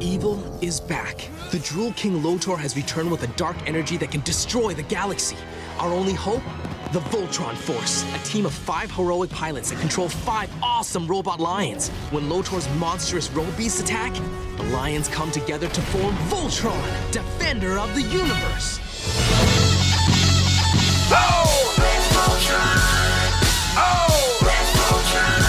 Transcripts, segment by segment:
Evil is back. The Drool King Lotor has returned with a dark energy that can destroy the galaxy. Our only hope? The Voltron Force, a team of 5 heroic pilots that control 5 awesome robot lions. When Lotor's monstrous road beasts attack, the lions come together to form Voltron, defender of the universe. Oh! Let's Voltron! Oh! Let's Voltron!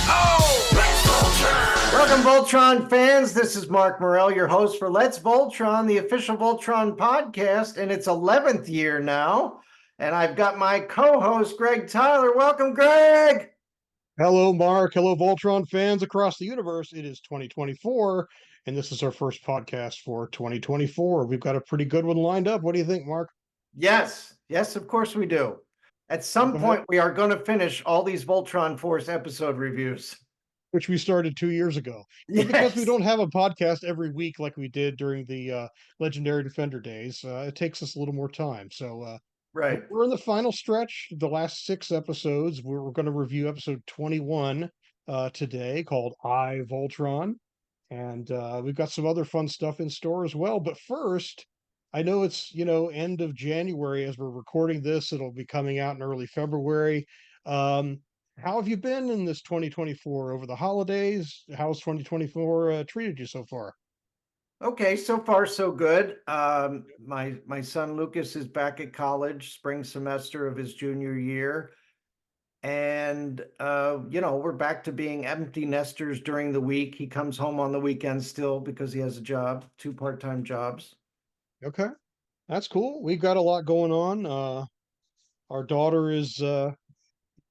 Oh! Let's Voltron! Welcome, Voltron fans. This is Mark Morrell, your host for Let's Voltron, the official Voltron podcast, in its 11th year now. And I've got my co-host, Greg Tyler. Welcome, Greg. Hello, Mark. Hello, Voltron fans across the universe. It is 2024, and this is our first podcast for 2024. We've got a pretty good one lined up. What do you think, Mark? Yes, of course we do. At some point, we are going to finish all these Voltron Force episode reviews. Which we started 2 years ago. Yes. Because we don't have a podcast every week like we did during the Legendary Defender days, it takes us a little more time. So right. We're in the final stretch, the last 6 episodes. We're going to review episode 21 today, called I, Voltron. And we've got some other fun stuff in store as well. But first, I know it's, end of January as we're recording this. It'll be coming out in early February. How have you been in this 2024 over the holidays? How's 2024 treated you so far? Okay, so far so good. My son Lucas is back at college, spring semester of his junior year. And, we're back to being empty nesters during the week. He comes home on the weekends still because he has a job, 2 part-time jobs. Okay, that's cool. We've got a lot going on. Our daughter is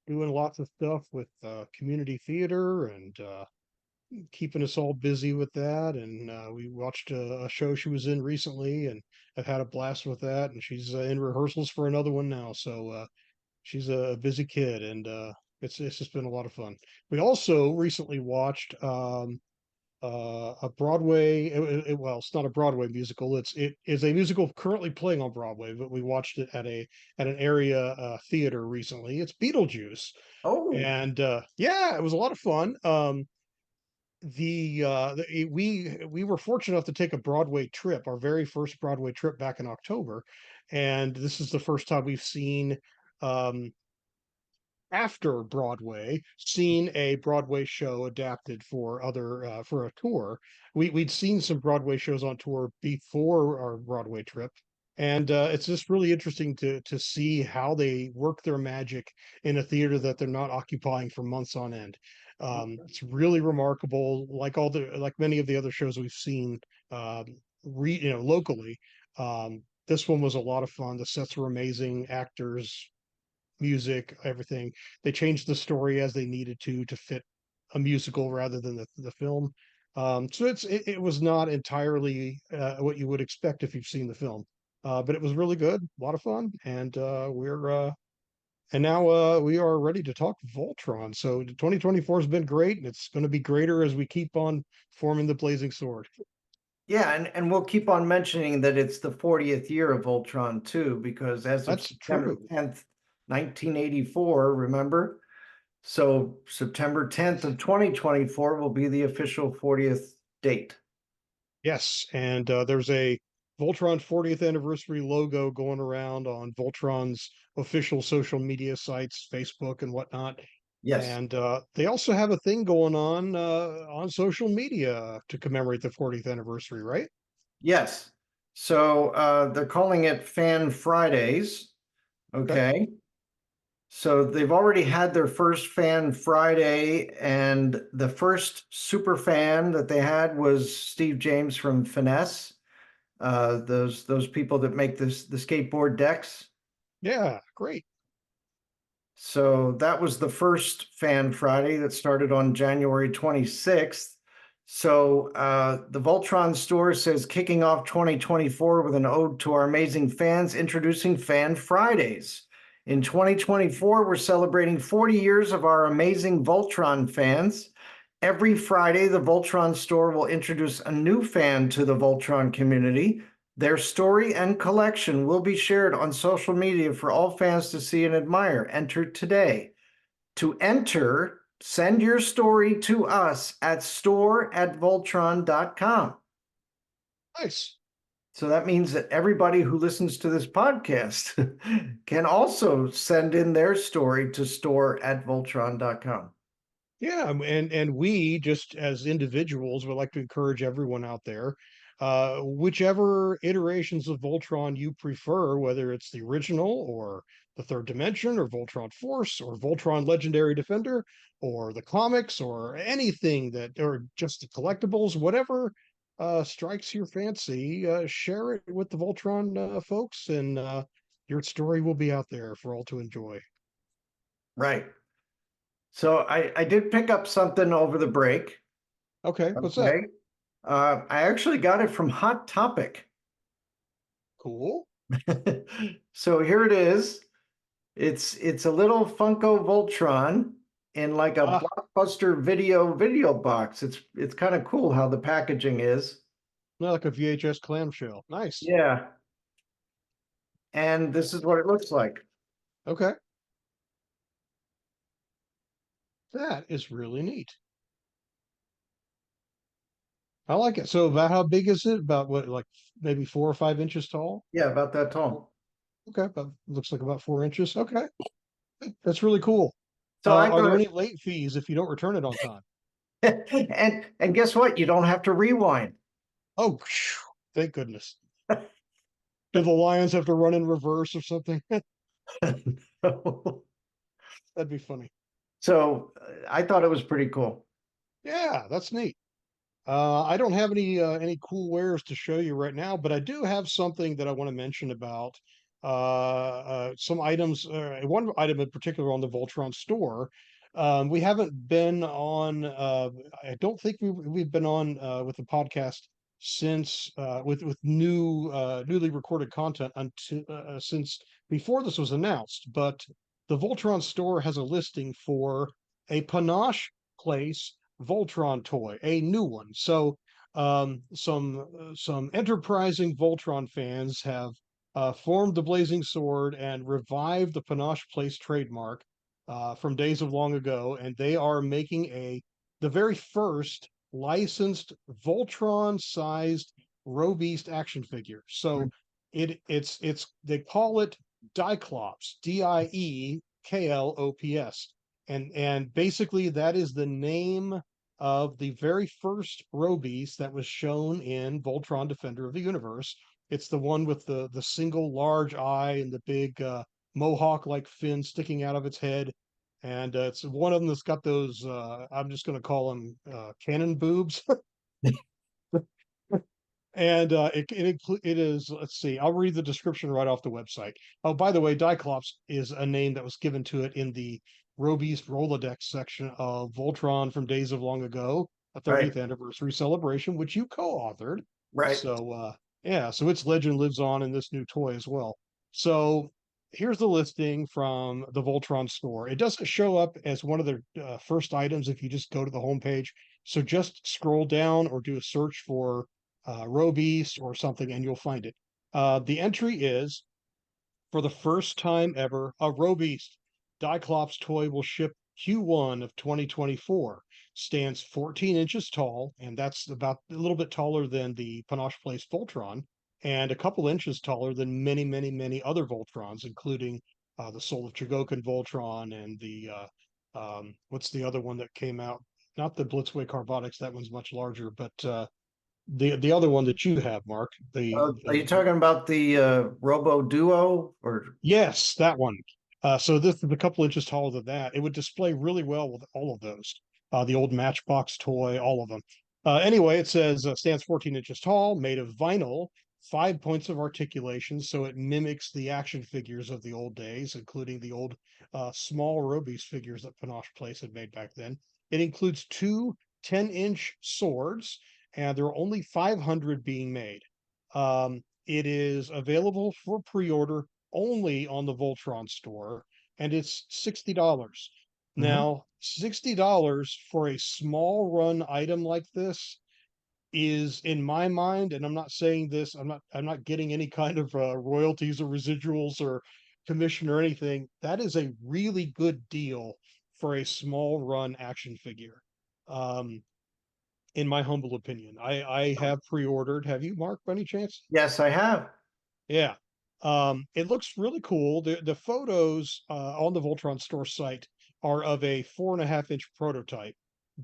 doing lots of stuff with community theater and keeping us all busy with that. And we watched a show she was in recently, and I've had a blast with that. And she's in rehearsals for another one now. So she's a busy kid, and it's just been a lot of fun. We also recently watched a Broadway. Well, it's not a Broadway musical. It is a musical currently playing on Broadway, but we watched it at an area theater recently. It's Beetlejuice. Oh, And yeah, it was a lot of fun. We were fortunate enough to take a Broadway trip, our very first Broadway trip back in October, and this is the first time we've seen after Broadway, seen a Broadway show adapted for a tour. We'd seen some Broadway shows on tour before our Broadway trip, and it's just really interesting to see how they work their magic in a theater that they're not occupying for months on end. It's really remarkable, like many of the other shows we've seen locally. This one was a lot of fun. The sets were amazing, actors, music, everything. They changed the story as they needed to fit a musical rather than the film. So it was not entirely what you would expect if you've seen the film, but it was really good, a lot of fun, and now we are ready to talk Voltron. So 2024 has been great, and it's going to be greater as we keep on forming the Blazing Sword. yeah, and we'll keep on mentioning that it's the 40th year of Voltron too, because as of That's September true. 10th, 1984, remember? So September 10th of 2024 will be the official 40th date. Yes, and there's a Voltron 40th anniversary logo going around on Voltron's official social media sites, Facebook and whatnot. Yes. And they also have a thing going on social media to commemorate the 40th anniversary, right? Yes. So they're calling it Fan Fridays. Okay. So they've already had their first Fan Friday, and the first super fan that they had was Steve James from Finesse. Those people that make the skateboard decks. Yeah, great. So that was the first Fan Friday that started on January 26th. So the Voltron Store says kicking off 2024 with an ode to our amazing fans, introducing Fan Fridays. In 2024, we're celebrating 40 years of our amazing Voltron fans. Every Friday, the Voltron Store will introduce a new fan to the Voltron community. Their story and collection will be shared on social media for all fans to see and admire. Enter today. To enter, send your story to us at store@voltron.com. Nice. So that means that everybody who listens to this podcast can also send in their story to store@voltron.com. Yeah, and we just as individuals would like to encourage everyone out there, whichever iterations of Voltron you prefer, whether it's the original or the third dimension or Voltron Force or Voltron Legendary Defender or the comics or anything that or just the collectibles, whatever strikes your fancy, share it with the Voltron folks, and your story will be out there for all to enjoy. Right. So I did pick up something over the break. Okay, what's that? Okay. I actually got it from Hot Topic. Cool. So here it is. It's a little Funko Voltron in like a Ah, Blockbuster video box. It's kind of cool how the packaging is. like a VHS clamshell. Nice. Yeah. And this is what it looks like. Okay. That is really neat. I like it. So about how big is it? About what, like maybe 4 or 5 inches tall? Yeah, about that tall. Okay, but looks like about 4 inches. Okay. That's really cool. So I Are there thought, any late fees if you don't return it on time? and guess what? You don't have to rewind. Oh, phew, thank goodness. Do the lions have to run in reverse or something? That'd be funny. So I thought it was pretty cool. Yeah, that's neat. I don't have any cool wares to show you right now, but I do have something that I want to mention about some items. One item in particular on the Voltron store. We haven't been on. I don't think we've been on with the podcast since with newly recorded content until since before this was announced. But the Voltron store has a listing for a Panosh Place Voltron toy, a new one. So some enterprising Voltron fans have formed the Blazing Sword and revived the Panosh Place trademark from days of long ago, and they are making the very first licensed Voltron-sized Robeast action figure. So it's they call it Dieklops, Dieklops, and basically that is the name of the very first Robeast that was shown in Voltron Defender of the Universe. It's the one with the single large eye and the big mohawk like fin sticking out of its head. And it's one of them that's got those I'm just going to call them cannon boobs. And it is, let's see, I'll read the description right off the website. Oh, by the way, Dieklops is a name that was given to it in the Robeast Rolodex section of Voltron from Days of Long Ago, a 30th Right. anniversary celebration, which you co-authored. Right. So yeah, so its legend lives on in this new toy as well. So here's the listing from the Voltron store. It doesn't show up as one of the first items if you just go to the homepage. So just scroll down or do a search for Robeast or something, and you'll find it. The entry is, for the first time ever, a Robeast Dieklops toy will ship Q1 of 2024. Stands 14 inches tall, and that's about a little bit taller than the Panosh Place Voltron, and a couple inches taller than many, many, many other Voltrons, including the Soul of Chogokin Voltron and the what's the other one that came out? Not the Blitzway Carbonics, that one's much larger, but the other one that you have, Mark. Are you talking about the Robo Duo or? Yes, that one. So this is a couple inches taller than that. It would display really well with all of those. The old Matchbox toy, all of them. Anyway, it says stands 14 inches tall, made of vinyl, 5 points of articulation, so it mimics the action figures of the old days, including the old small Robeast figures that Panosh Place had made back then. It includes two 10-inch swords, and there are only 500 being made. It is available for pre-order only on the Voltron store, and it's $60. Now, $60 for a small run item like this is, in my mind, and I'm not saying this, I'm not getting any kind of royalties or residuals or commission or anything. That is a really good deal for a small run action figure. Um, in my humble opinion, I have pre-ordered. Have you, Mark, by any chance? Yes, I have. Yeah. It looks really cool. The photos on the Voltron Store site are of a 4.5 inch prototype,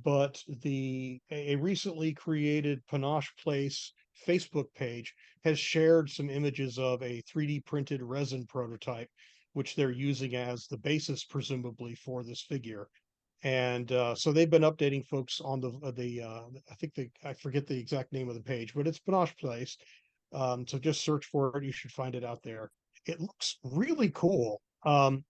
but a recently created Panosh Place Facebook page has shared some images of a 3D printed resin prototype, which they're using as the basis, presumably, for this figure. And so they've been updating folks on I forget the exact name of the page, but it's Panosh Place. So just search for it. You should find it out there. It looks really cool.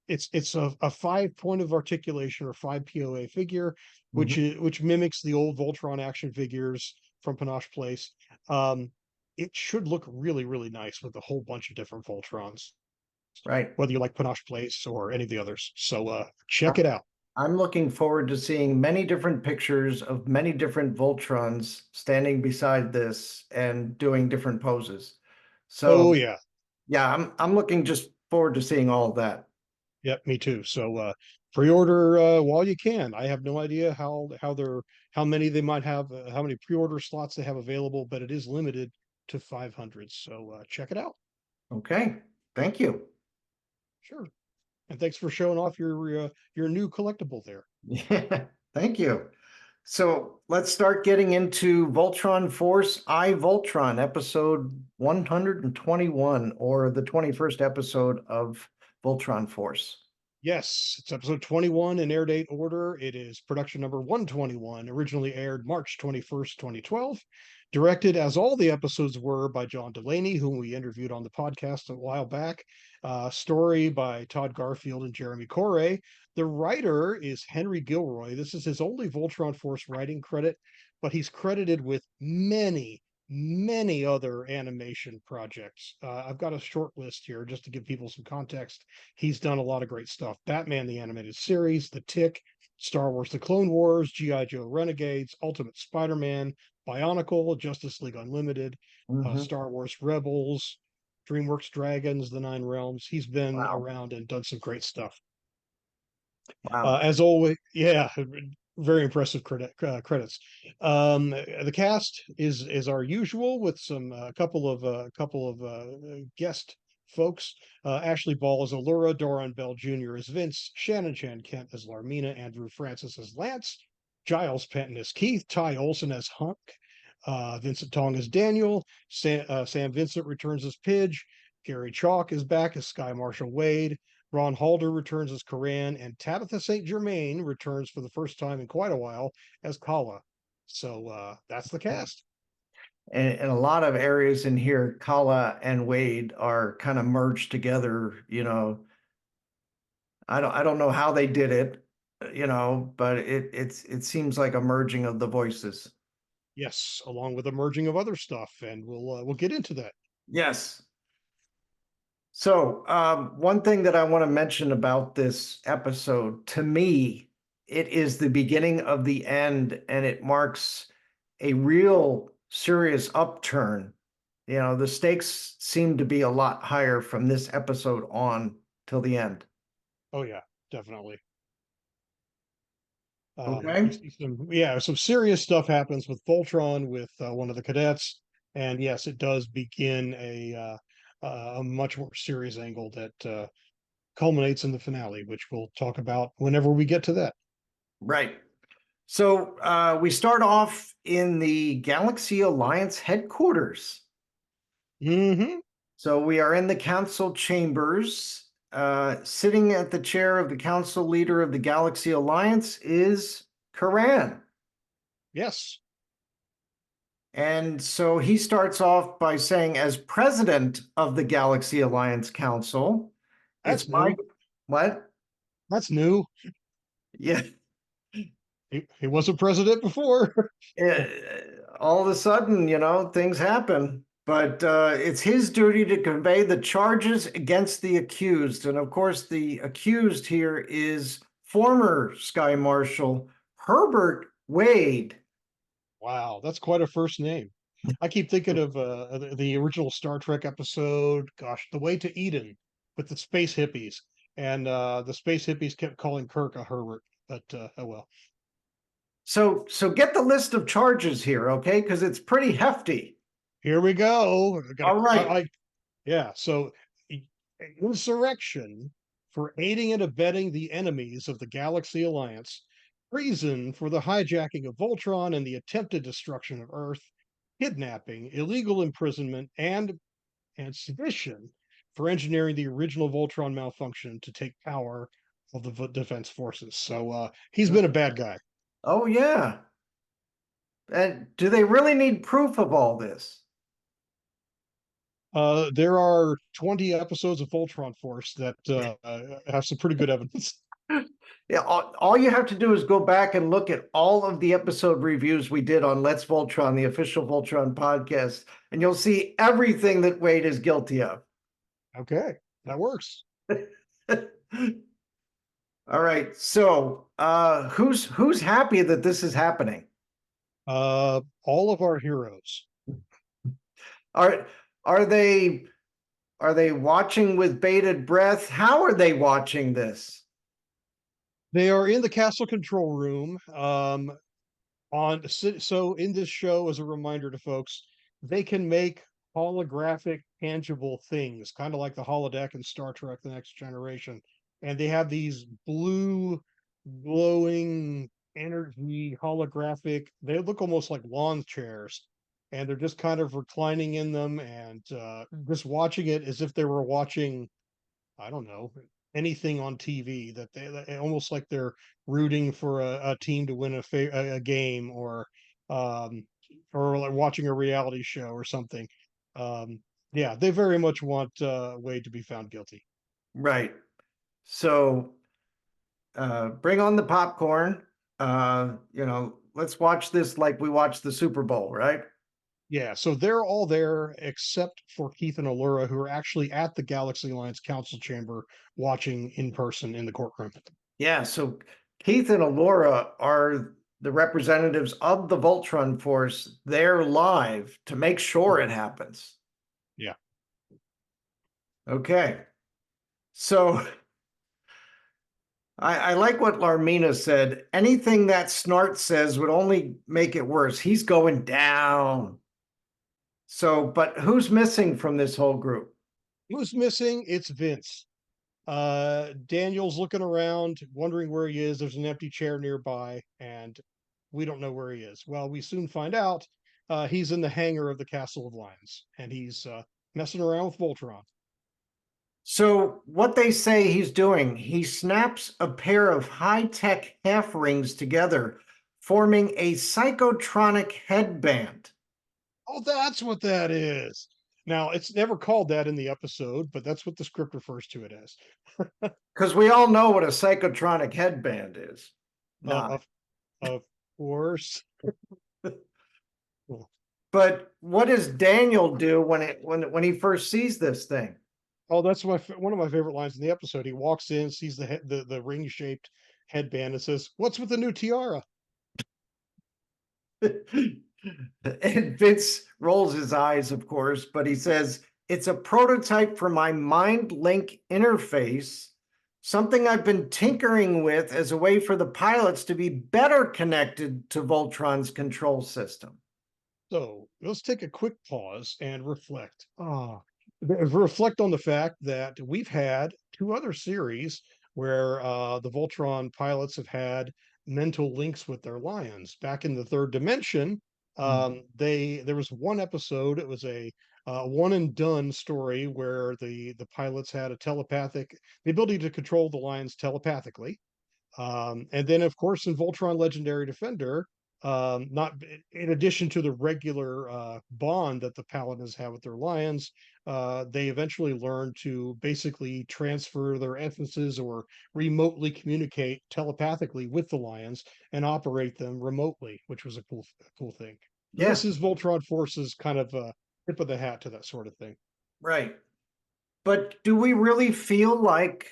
It's a 5 point of articulation or 5 POA figure, Mhm. which mimics the old Voltron action figures from Panosh Place. It should look really, really nice with a whole bunch of different Voltrons, Right. whether you like Panosh Place or any of the others. So check it out. I'm looking forward to seeing many different pictures of many different Voltrons standing beside this and doing different poses. Oh So yeah. yeah, I'm looking just forward to seeing all of that. Yep, me too. So pre-order while you can. I have no idea how many they might have, how many pre-order slots they have available, but it is limited to 500. So check it out. Okay, thank you. Sure. And thanks for showing off your new collectible there. Yeah, thank you. So let's start getting into Voltron Force I Voltron episode 121, or the 21st episode of Voltron Force. Yes, it's episode 21 in air date order. It is production number 121, originally aired March 21st, 2012. Directed, as all the episodes were, by John Delaney, whom we interviewed on the podcast a while back. Story by Todd Garfield and Jeremy Corey. The writer is Henry Gilroy. This is his only Voltron Force writing credit, but he's credited with many other animation projects. I've got a short list here just to give people some context. He's done a lot of great stuff. Batman the Animated Series, The Tick, Star Wars The Clone Wars, G.I. Joe Renegades, Ultimate Spider-Man, Bionicle, Justice League Unlimited, Mhm. Star Wars Rebels, DreamWorks Dragons, The Nine Realms. He's been Wow. around and done some great stuff. Wow. As always, yeah, very impressive credits. The cast is our usual, with some couple of guest folks. Ashley Ball as Allura, Doran Bell Jr. as Vince, Shannon Chan Kent as Larmina, Andrew Francis as Lance, Giles Penton as Keith, Ty Olson as Hunk, Vincent Tong as Daniel, Sam Vincent returns as Pidge, Gary Chalk is back as Sky Marshal Wade, Ron Halder returns as Karan, and Tabitha St. Germain returns for the first time in quite a while as Kala. So that's the cast. And a lot of areas in here, Kala and Wade are kind of merged together, I don't know how they did it, but it seems like a merging of the voices. Yes, along with a merging of other stuff, and we'll get into that. Yes. So, one thing that I want to mention about this episode, to me, it is the beginning of the end, and it marks a real serious upturn. The stakes seem to be a lot higher from this episode on till the end. Oh yeah, definitely. We Okay. see some serious stuff happens with Voltron with one of the cadets, and yes, it does begin a much more serious angle that culminates in the finale, which we'll talk about whenever we get to that. Right. So, we start off in the Galaxy Alliance headquarters. Mm-hmm. So we are in the council chambers. Sitting at the chair of the council leader of the Galaxy Alliance is Karan. Yes. And so he starts off by saying, as president of the Galaxy Alliance Council, That's it's my, new. what? That's new. Yeah. He wasn't president before. All of a sudden, things happen. But it's his duty to convey the charges against the accused. And of course, the accused here is former Sky Marshal Herbert Wade. Wow, that's quite a first name. I keep thinking of the original Star Trek episode, gosh, The Way to Eden, with the space hippies. And the space hippies kept calling Kirk a Herbert. but oh well. So get the list of charges here, okay? Because it's pretty hefty. Here we go. All right. Yeah, so i- insurrection for aiding and abetting the enemies of the Galaxy Alliance, treason for the hijacking of Voltron and the attempted destruction of Earth, kidnapping, illegal imprisonment, and sedition for engineering the original Voltron malfunction to take power of the defense forces. So he's been a bad guy. Oh, yeah. And do they really need proof of all this? There are 20 episodes of Voltron Force that have some pretty good evidence. Yeah, all you have to do is go back and look at all of the episode reviews we did on Let's Voltron, the official Voltron podcast, and you'll see everything that Wade is guilty of. Okay, that works. All right, so who's happy that this is happening? All of our heroes. Are are they watching with bated breath? How are they watching this? They are in the castle control room. So in this show, as a reminder to folks, they can make holographic, tangible things, kind of like the holodeck in Star Trek: The Next Generation, and they have these blue, glowing energy holographic. They look almost like lawn chairs, and they're just kind of reclining in them and just watching it as if they were watching, I don't know, anything on TV, that they almost like they're rooting for a team to win a game, um or like watching a reality show or something. Yeah, they very much want Wade to be found guilty. Right. So bring on the popcorn. Let's watch this like we watched the Super Bowl, right? Yeah, so they're all there except for Keith and Allura, who are actually at the Galaxy Alliance Council chamber watching in person in the courtroom. Yeah, so Keith and Allura are the representatives of the Voltron Force. They're live to make sure it happens. Yeah. Okay. So I like what Larmina said. Anything that Snart says would only make it worse. He's going down. So, but who's missing from this whole group? Who's missing? It's Vince. Daniel's looking around, wondering where he is. There's an empty chair nearby, and we don't know where he is. Well, we soon find out he's in the hangar of the Castle of Lions, and he's messing around with Voltron. So what they say he's doing, he snaps a pair of high-tech half rings together, forming a psychotronic headband. Oh, that's what that is. Now, it's never called that in the episode, but that's what the script refers to it as. Because we all know what a psychotronic headband is. Of course. But what does Daniel do when he first sees this thing? Oh, that's one of my favorite lines in the episode. He walks in, sees the ring shaped headband, and says, "What's with the new tiara?" And Vince rolls his eyes, of course, but he says, "It's a prototype for my Mind Link interface, something I've been tinkering with as a way for the pilots to be better connected to Voltron's control system." So let's take a quick pause and reflect. Reflect on the fact that we've had two other series where the Voltron pilots have had mental links with their lions. Back in the third dimension, there was one episode. It was a one and done story where the pilots had the ability to control the lions telepathically. And then, of course, in Voltron Legendary Defender, not in addition to the regular bond that the paladins have with their lions, they eventually learn to basically transfer their essences or remotely communicate telepathically with the lions and operate them remotely, which was a cool thing. Yeah. This is Voltron Force's kind of tip of the hat to that sort of thing. Right. But do we really feel like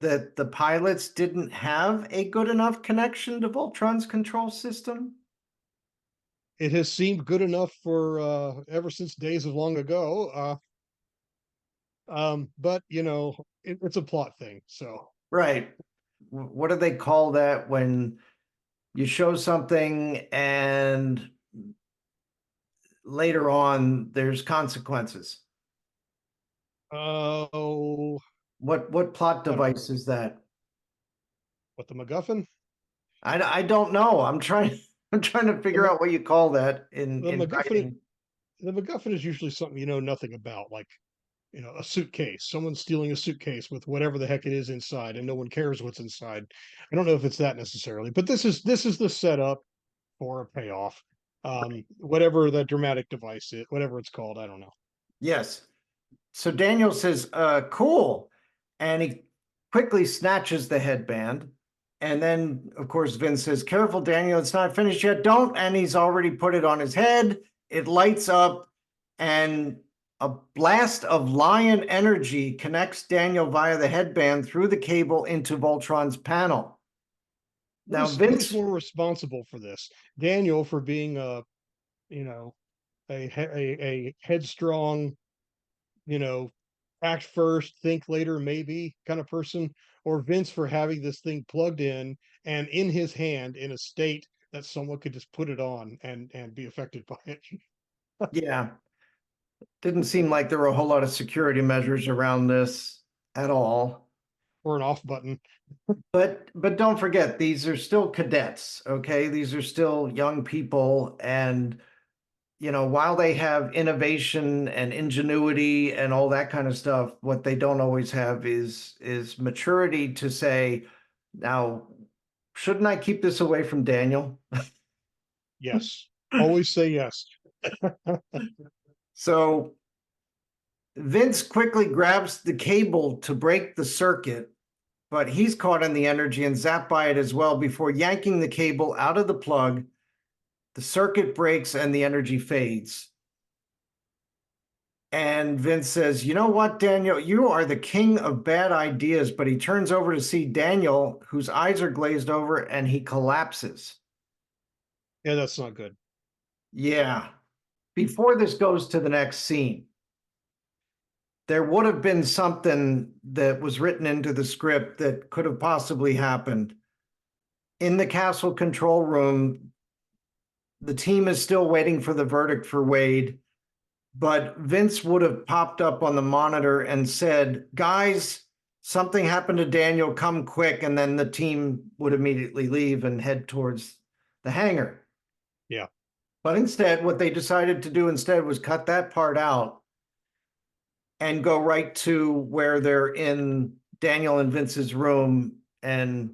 that the pilots didn't have a good enough connection to Voltron's control system? It has seemed good enough for ever since days of long ago. But it's a plot thing, so Right. what do they call that when you show something and later on there's consequences? Oh, What plot I don't know. device is that? What, the MacGuffin? I don't know. I'm trying I'm trying to The, figure out what you call that the in MacGuffin, writing. the MacGuffin is usually something you know nothing about, like, a suitcase. Someone's stealing a suitcase with whatever the heck it is inside, and no one cares what's inside. I don't know if it's that necessarily, but this is the setup for a payoff. Whatever that dramatic device is, whatever it's called, I don't know. Yes. So Daniel says, cool. And he quickly snatches the headband. And then, of course, Vince says, careful, Daniel, it's not finished yet. Don't. And he's already put it on his head. It lights up, and a blast of lion energy connects Daniel via the headband through the cable into Voltron's panel. Now, Who's Vince, more responsible for this? Daniel for being you know, a headstrong, you know, act first, think later, maybe kind of person, or Vince for having this thing plugged in and in his hand in a state that someone could just put it on and be affected by it, yeah, didn't seem like there were a whole lot of security measures around this at all. or an off button. But don't forget, these are still cadets, okay? These are still young people, and while they have innovation and ingenuity and all that kind of stuff, what they don't always have is maturity to say, now, shouldn't I keep this away from Daniel? Yes, always say yes. So Vince quickly grabs the cable to break the circuit, but he's caught in the energy and zapped by it as well before yanking the cable out of the plug. The circuit breaks and the energy fades. And Vince says, you know what, Daniel, you are the king of bad ideas. But he turns over to see Daniel, whose eyes are glazed over, and he collapses. Yeah, that's not good. Yeah. Before this goes to the next scene, there would have been something that was written into the script that could have possibly happened. In the castle control room, the team is still waiting for the verdict for Wade, but Vince would have popped up on the monitor and said, guys, something happened to Daniel, come quick. And then the team would immediately leave and head towards the hangar. Yeah. But instead, what they decided to do instead was cut that part out and go right to where they're in Daniel and Vince's room, and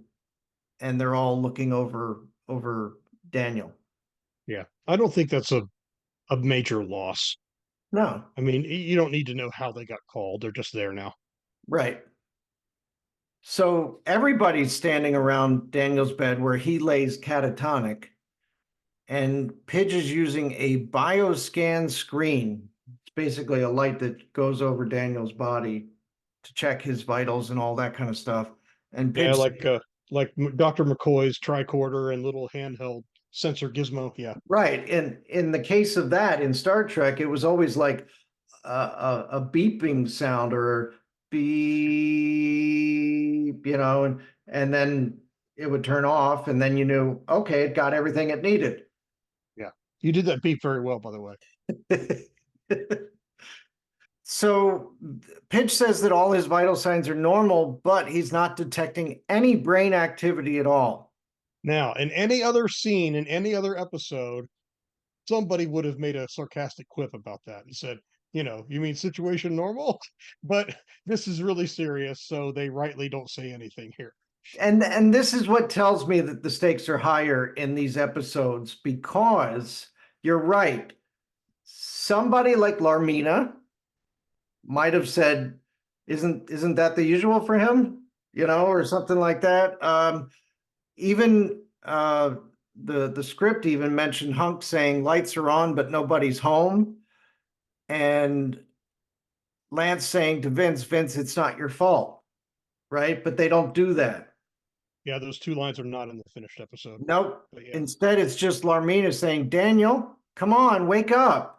they're all looking over Daniel. Yeah. I don't think that's a major loss. No, I mean, you don't need to know how they got called. They're just there now. right. So everybody's standing around Daniel's bed where he lays catatonic, and Pidge is using a bioscan screen. It's basically a light that goes over Daniel's body to check his vitals and all that kind of stuff. And Yeah, Pidge, like Dr. McCoy's tricorder and little handheld sensor gizmo. Yeah. right. In the case of that in Star Trek, it was always like a beeping sound or beep, and then it would turn off, and then you knew, okay, it got everything it needed. Yeah. You did that beep very well, by the way. So Pidge says that all his vital signs are normal, but he's not detecting any brain activity at all. Now, in any other scene, in any other episode, somebody would have made a sarcastic quip about that and said, you mean situation normal? But this is really serious, so they rightly don't say anything here. And this is what tells me that the stakes are higher in these episodes, because you're right. Somebody like Larmina might have said, isn't that the usual for him? Or something like that. Even the script even mentioned Hunk saying lights are on, but nobody's home. And Lance saying to Vince, it's not your fault. Right? But they don't do that. Yeah, those two lines are not in the finished episode. Nope. Yeah. Instead, it's just Larmina saying, Daniel, come on, wake up.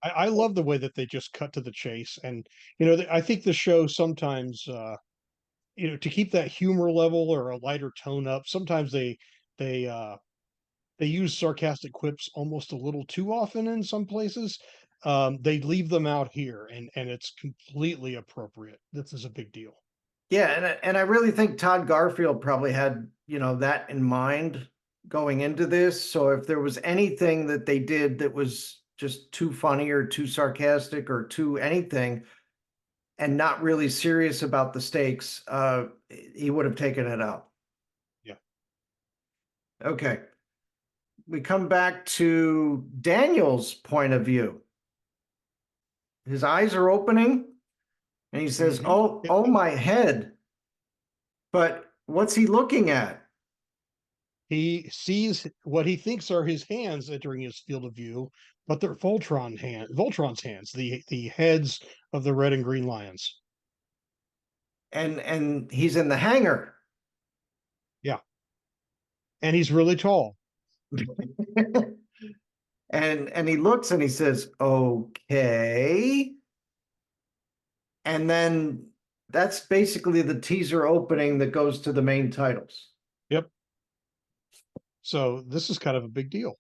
I love the way that they just cut to the chase. And, I think the show sometimes, to keep that humor level or a lighter tone up, sometimes they they use sarcastic quips almost a little too often in some places. They leave them out here, and it's completely appropriate. This is a big deal. Yeah, and I really think Todd Garfield probably had, that in mind going into this. So if there was anything that they did that was just too funny or too sarcastic or too anything and not really serious about the stakes, he would have taken it out. Yeah. Okay. We come back to Daniel's point of view. His eyes are opening and he says, Mhm. oh, my head. But what's he looking at? He sees what he thinks are his hands entering his field of view, but they're Voltron's hands, the heads of the red and green lions. And he's in the hangar. Yeah. And he's really tall. And he looks and he says, okay. And then that's basically the teaser opening that goes to the main titles. Yep. So this is kind of a big deal.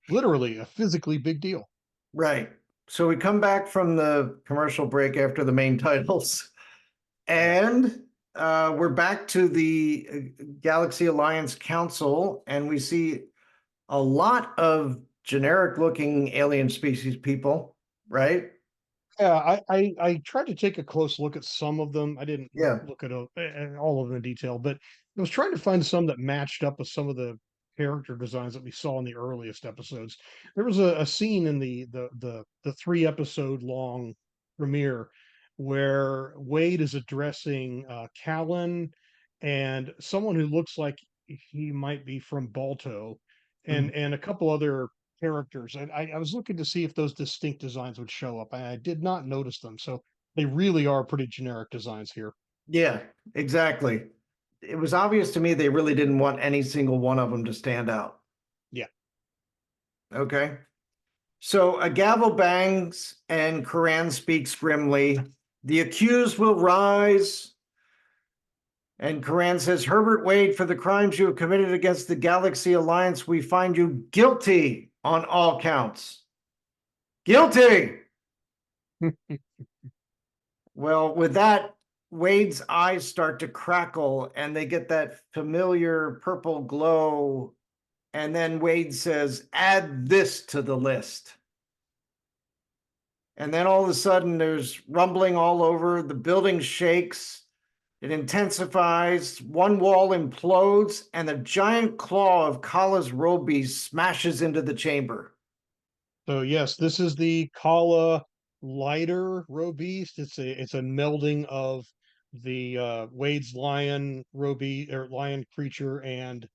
Literally a physically big deal. Right. So we come back from the commercial break after the main titles, and we're back to the Galaxy Alliance Council, and we see a lot of generic looking alien species people, right? Yeah, I tried to take a close look at some of them. I didn't Yeah. look at all of them in detail, but I was trying to find some that matched up with some of the character designs that we saw in the earliest episodes. There was a scene in the 3 episode long premiere where Wade is addressing Callan and someone who looks like he might be from Balto, and a couple other characters. And I was looking to see if those distinct designs would show up. I did not notice them. So they really are pretty generic designs here. Yeah, exactly. It was obvious to me they really didn't want any single one of them to stand out. Yeah. Okay. So a gavel bangs and Koran speaks grimly. The accused will rise. And Koran says, Herbert Wade, for the crimes you have committed against the Galaxy Alliance, we find you guilty on all counts. Guilty. Well, with that, Wade's eyes start to crackle and they get that familiar purple glow. And then Wade says, add this to the list. And then all of a sudden there's rumbling all over. The building shakes. It intensifies. One wall implodes and the giant claw of Kala's Roby smashes into the chamber. So yes, this is the Kala lighter Robeast. It's a melding of the Wade's lion Roby or lion creature and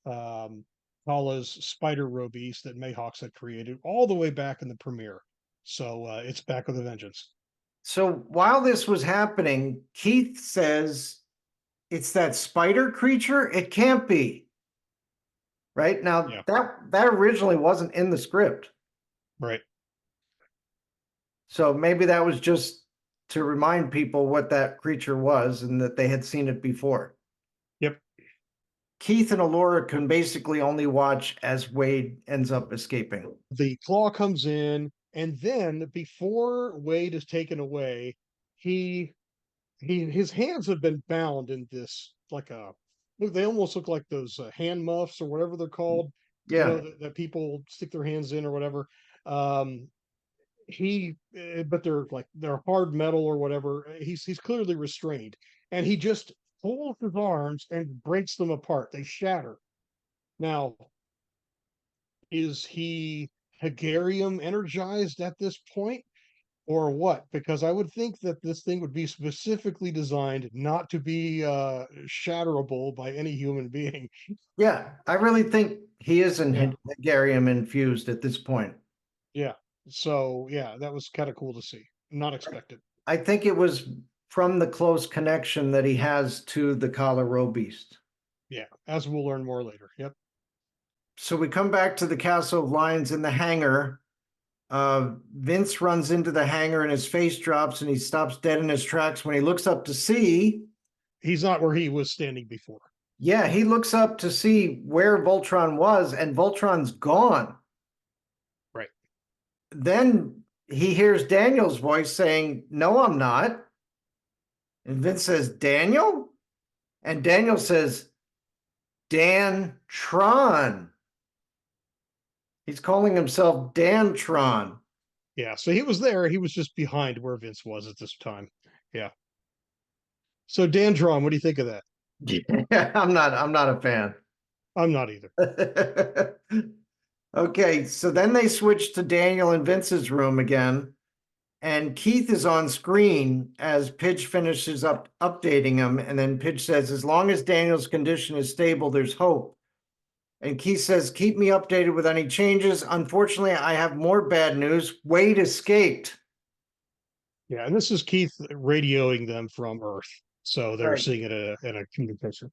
Kala's spider Robeast that Mayhawks had created all the way back in the premiere. So it's back with a vengeance. So while this was happening, Keith says, it's that spider creature? It can't be. Right? Now, Yeah. that originally wasn't in the script. Right. So maybe that was just to remind people what that creature was and that they had seen it before. Yep. Keith and Allura can basically only watch as Wade ends up escaping. The claw comes in, and then before Wade is taken away, his hands have been bound in this they almost look like those hand muffs or whatever they're called. Yeah. That people stick their hands in or whatever. But they're hard metal or whatever. He's clearly restrained, and he just pulls his arms and breaks them apart. They shatter. Now, is he Hegarium energized at this point, or what? Because I would think that this thing would be specifically designed not to be shatterable by any human being. Yeah. I really think he is in Yeah. Hegarium infused at this point. Yeah. So yeah, that was kind of cool to see. Not expected. I think it was from the close connection that he has to the Kala Robeast. Yeah, as we'll learn more later. Yep. So we come back to the Castle of Lions in the hangar. Vince runs into the hangar and his face drops and he stops dead in his tracks when he looks up to see He's not where he was standing before. Yeah, he looks up to see where Voltron was, and Voltron's gone. Right. Then he hears Daniel's voice saying, "No, I'm not." And Vince says, "Daniel?" And Daniel says, "Dan Tron." He's calling himself Dan Tron. Yeah. So he was there. He was just behind where Vince was at this time. Yeah. So Dandron, what do you think of that? Yeah, I'm not a fan. I'm not either. Okay, so then they switch to Daniel and Vince's room again, and Keith is on screen as Pidge finishes up updating him, and then Pidge says, "As long as Daniel's condition is stable, there's hope." And Keith says, "Keep me updated with any changes. Unfortunately, I have more bad news. Wade escaped." Yeah, and this is Keith radioing them from Earth, so they're Right. seeing it in a communication.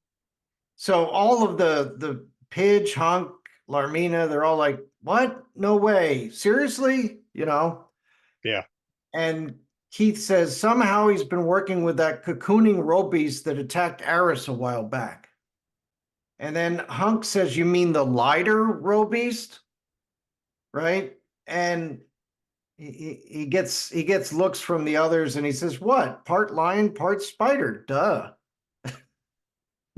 So all of the Pidge, Hunk, Larmina, they're all like, "What? No way. Seriously?" Yeah. And Keith says somehow he's been working with that cocooning robeast that attacked Aris a while back. And then Hunk says, "You mean the lighter robeast?" Right? And he gets looks from the others, and he says, "What? Part lion, part spider. Duh."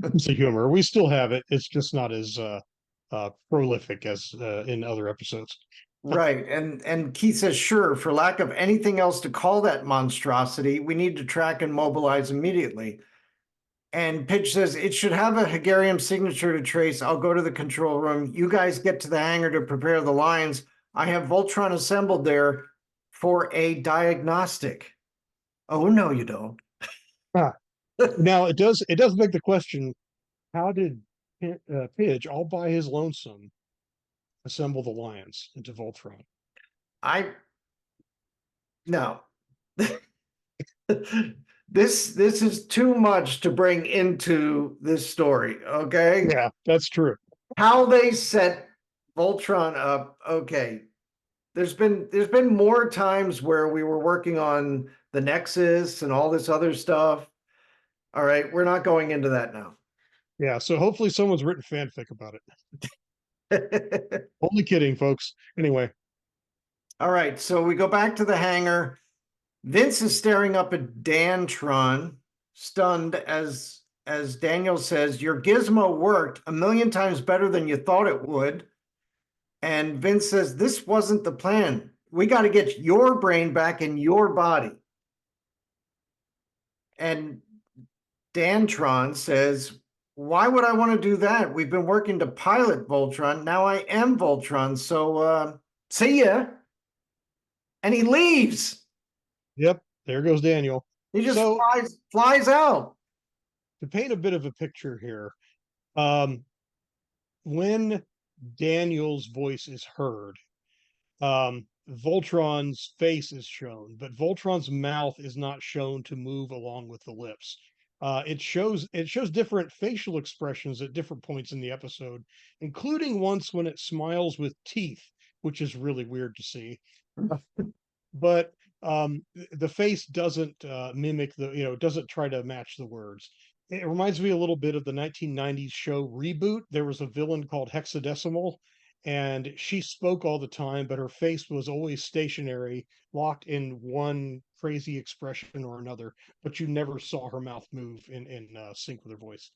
It's a humor. We still have it. It's just not as prolific as in other episodes. Right. And Keith says, "Sure, for lack of anything else to call that monstrosity, we need to track and mobilize immediately." And Pidge says, "It should have a Hegarium signature to trace. I'll go to the control room. You guys get to the hangar to prepare the lines. I have Voltron assembled there for a diagnostic." Oh, no, you don't. Ah. Now it does beg the question: how did Pidge, all by his lonesome, assemble the lions into Voltron? No. This is too much to bring into this story, okay? Yeah, that's true. How they set Voltron up, okay. There's been more times where we were working on the Nexus and all this other stuff. All right, we're not going into that now. Yeah, so hopefully someone's written fanfic about it. Only kidding, folks. Anyway, All right, so we go back to the hangar. Vince is staring up at Dantron, stunned as Daniel says, "Your gizmo worked 1,000,000 times better than you thought it would." And Vince says, "This wasn't the plan. We got to get your brain back in your body." And Dantron says, "Why would I want to do that? We've been working to pilot Voltron. Now I am Voltron. So see ya." And he leaves. yep, there goes Daniel. He just So- flies out. To paint a bit of a picture here, when Daniel's voice is heard, Voltron's face is shown, but Voltron's mouth is not shown to move along with the lips. It shows different facial expressions at different points in the episode, including once when it smiles with teeth, which is really weird to see. But the face doesn't mimic doesn't try to match the words. It reminds me a little bit of the 1990s show Reboot. There was a villain called Hexadecimal, and she spoke all the time, but her face was always stationary, locked in one crazy expression or another, but you never saw her mouth move in sync with her voice.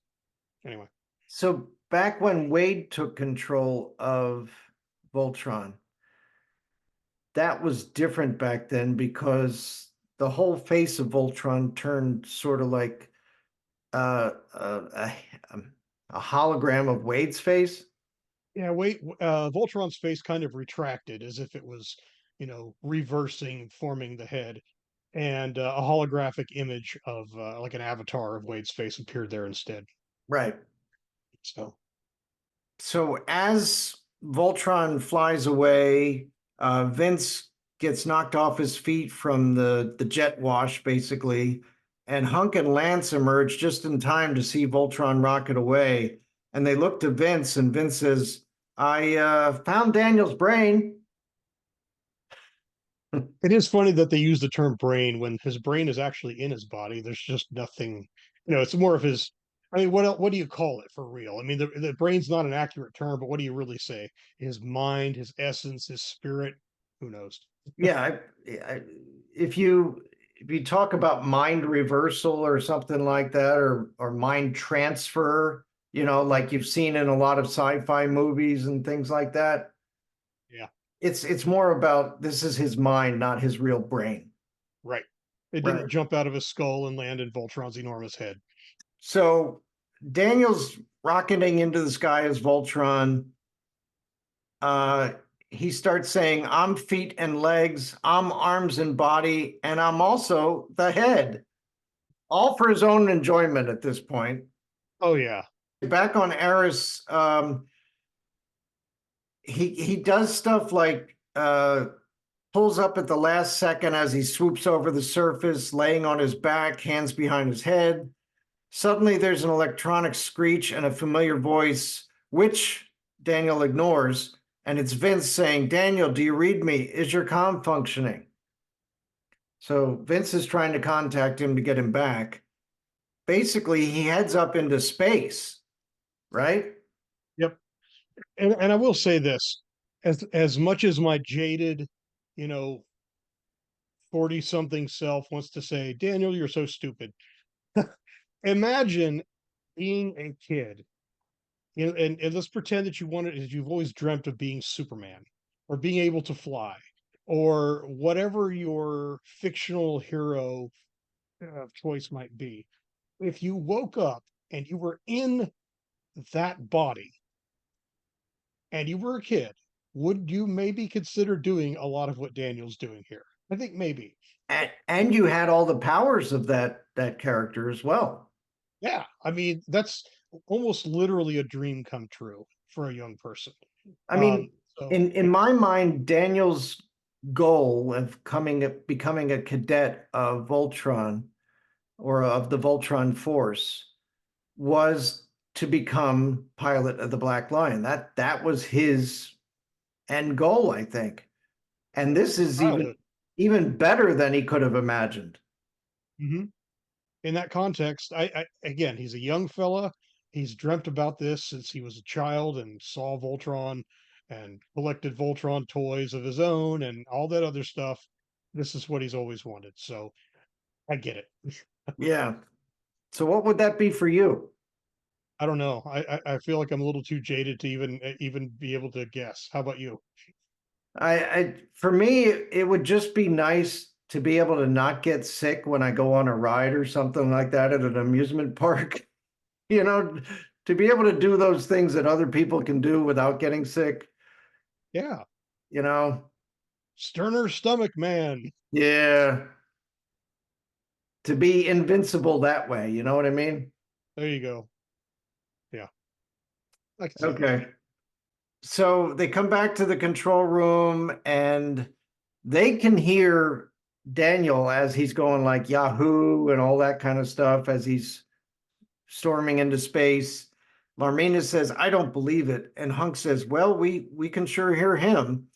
Anyway. So back when Wade took control of Voltron, that was different back then because the whole face of Voltron turned sort of like a hologram of Wade's face. Yeah, Voltron's face kind of retracted as if it was, reversing, forming the head, and a holographic image of like an avatar of Wade's face appeared there instead. Right. So as Voltron flies away, Vince gets knocked off his feet from the jet wash, basically, and Hunk and Lance emerge just in time to see Voltron rocket away. And they look to Vince, and Vince says, "I found Daniel's brain." it is funny that they use the term brain when his brain is actually in his body. There's just nothing it's more of his. I mean, what do you call it for real? I mean, the brain's not an accurate term, but what do you really say? His mind, his essence, his spirit. Who knows? Yeah, I, if you talk about mind reversal or something like that, or mind transfer, like you've seen in a lot of sci-fi movies and things like that, Yeah, it's more about this is his mind, not his real brain. right. It didn't Right. jump out of his skull and land in Voltron's enormous head. So Daniel's rocketing into the sky as Voltron. Uh, he starts saying, I'm feet and legs, I'm arms and body, and I'm also the head. All for his own enjoyment at this point. Oh yeah, Back on Eris, he does stuff like pulls up at the last second as he swoops over the surface, laying on his back, hands behind his head. Suddenly there's an electronic screech and a familiar voice, which Daniel ignores, and it's Vince saying, Daniel, do you read me? Is your comm functioning? So Vince is trying to contact him to get him back. Basically, he heads up into space, right? yep. And I will say this, as much as my jaded, you know, 40-something self wants to say, Daniel, you're so stupid. Imagine being a kid, and let's pretend that you've always dreamt of being Superman or being able to fly or whatever your fictional hero of choice might be. If you woke up and you were in that body and you were a kid, would you maybe consider doing a lot of what Daniel's doing here? I think maybe. And you had all the powers of that character as well. Yeah, I mean, that's almost literally a dream come true for a young person. I mean, So in my mind, Daniel's goal of becoming a cadet of Voltron or of the Voltron Force was to become pilot of the Black Lion. That was his end goal, I think. And this is childhood. even better than he could have imagined. Mhm. In that context, I again, he's a young fella. He's dreamt about this since he was a child and saw Voltron and collected Voltron toys of his own and all that other stuff. This is what he's always wanted. So I get it. Yeah. So what would that be for you? I don't know. I feel like I'm a little too jaded to even be able to guess. How about you? I for me, it would just be nice to be able to not get sick when I go on a ride or something like that at an amusement park. You know, to be able to do those things that other people can do without getting sick, Yeah. you know. Sterner stomach man. Yeah. To be invincible that way, you know what I mean? There you go. Yeah. I can see that. Okay. So they come back to the control room and they can hear Daniel as he's going like Yahoo and all that kind of stuff as he's storming into space. Larmina says, I don't believe it. And Hunk says, well, we can sure hear him.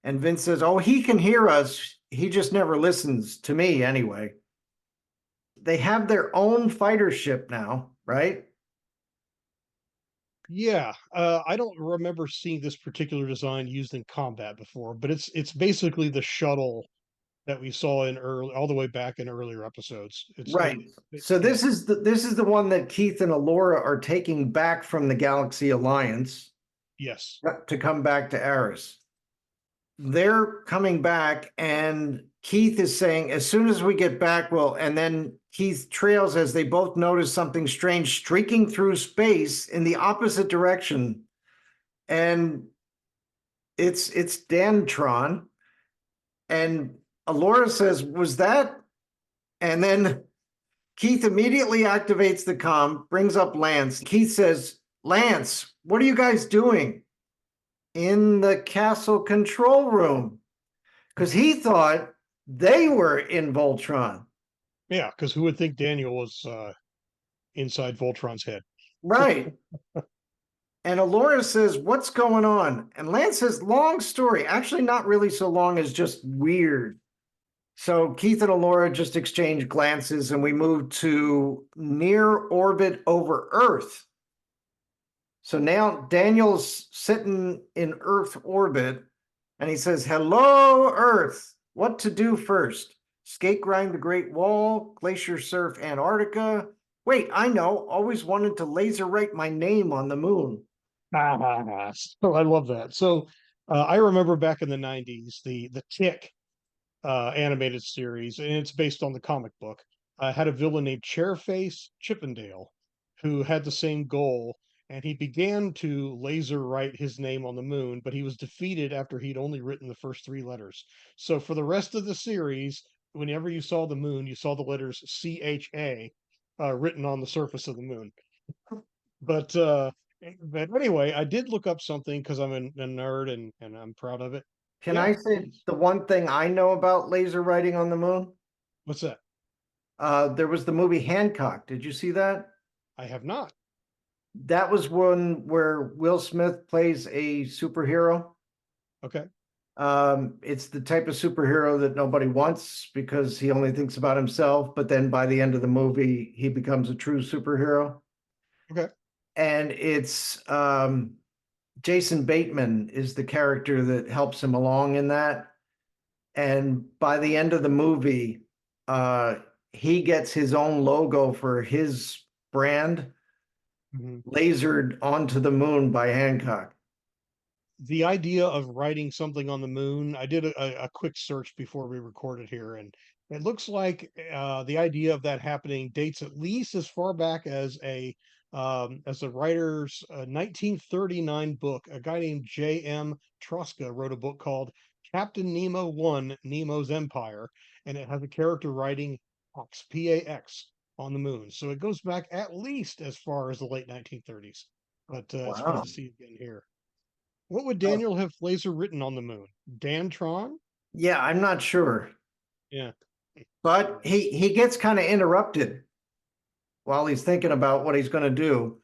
And Vince says, oh, he can hear us. He just never listens to me anyway. They have their own fighter ship now, right? Yeah, I don't remember seeing this particular design used in combat before, but it's basically the shuttle that we saw in early, all the way back in earlier episodes. Right. So Yeah, this is the one that Keith and Alora are taking back from the Galaxy Alliance yes, to come back to Eris. They're coming back, and Keith is saying, as soon as we get back, well, and then Keith trails as they both notice something strange streaking through space in the opposite direction. And it's Dantron. And Alora says, was that? And then Keith immediately activates the comm, brings up Lance. Keith says, Lance, what are you guys doing in the castle control room? Because he thought they were in Voltron. yeah, because who would think Daniel was inside Voltron's head? Right. And Alora says, what's going on? And Lance says, long story. Actually, not really so long as just weird. So Keith and Alora just exchange glances and we move to near orbit over Earth. So now Daniel's sitting in Earth orbit and he says, "Hello, Earth. What to do first? Skate grind the Great Wall, glacier surf Antarctica. Wait, I know. Always wanted to laser write my name on the moon." So I love that. So I remember back in the 90s, the Tick animated series, and it's based on the comic book, had a villain named Chairface Chippendale who had the same goal, and he began to laser write his name on the moon, but he was defeated after he'd only written the first three letters. So for the rest of the series, whenever you saw the moon, you saw the letters CHA written on the surface of the moon. But but anyway, I did look up something because I'm a nerd and I'm proud of it. Can Yeah, I say please. the one thing I know about laser writing on the moon? What's that? There was the movie Hancock. Did you see that? I have not. That was one where Will Smith plays a superhero. Okay. It's the type of superhero that nobody wants because he only thinks about himself, but then by the end of the movie, he becomes a true superhero. Okay. And it's Jason Bateman is the character that helps him along in that. And by the end of the movie, he gets his own logo for his brand Mhm. lasered onto the moon by Hancock. The idea of writing something on the moon, I did a quick search before we recorded here, and it looks like the idea of that happening dates at least as far back as the writer's 1939 book. A guy named J.M. Truska wrote a book called Captain Nemo 1, Nemo's Empire, and it has a character writing Pax, P-A-X, on the moon. So it goes back at least as far as the late 1930s. But it's fun Wow. to see again here. What would Oh, Daniel have laser written on the moon? Dantron? yeah, I'm not sure. Yeah. But he gets kind of interrupted while he's thinking about what he's going to do.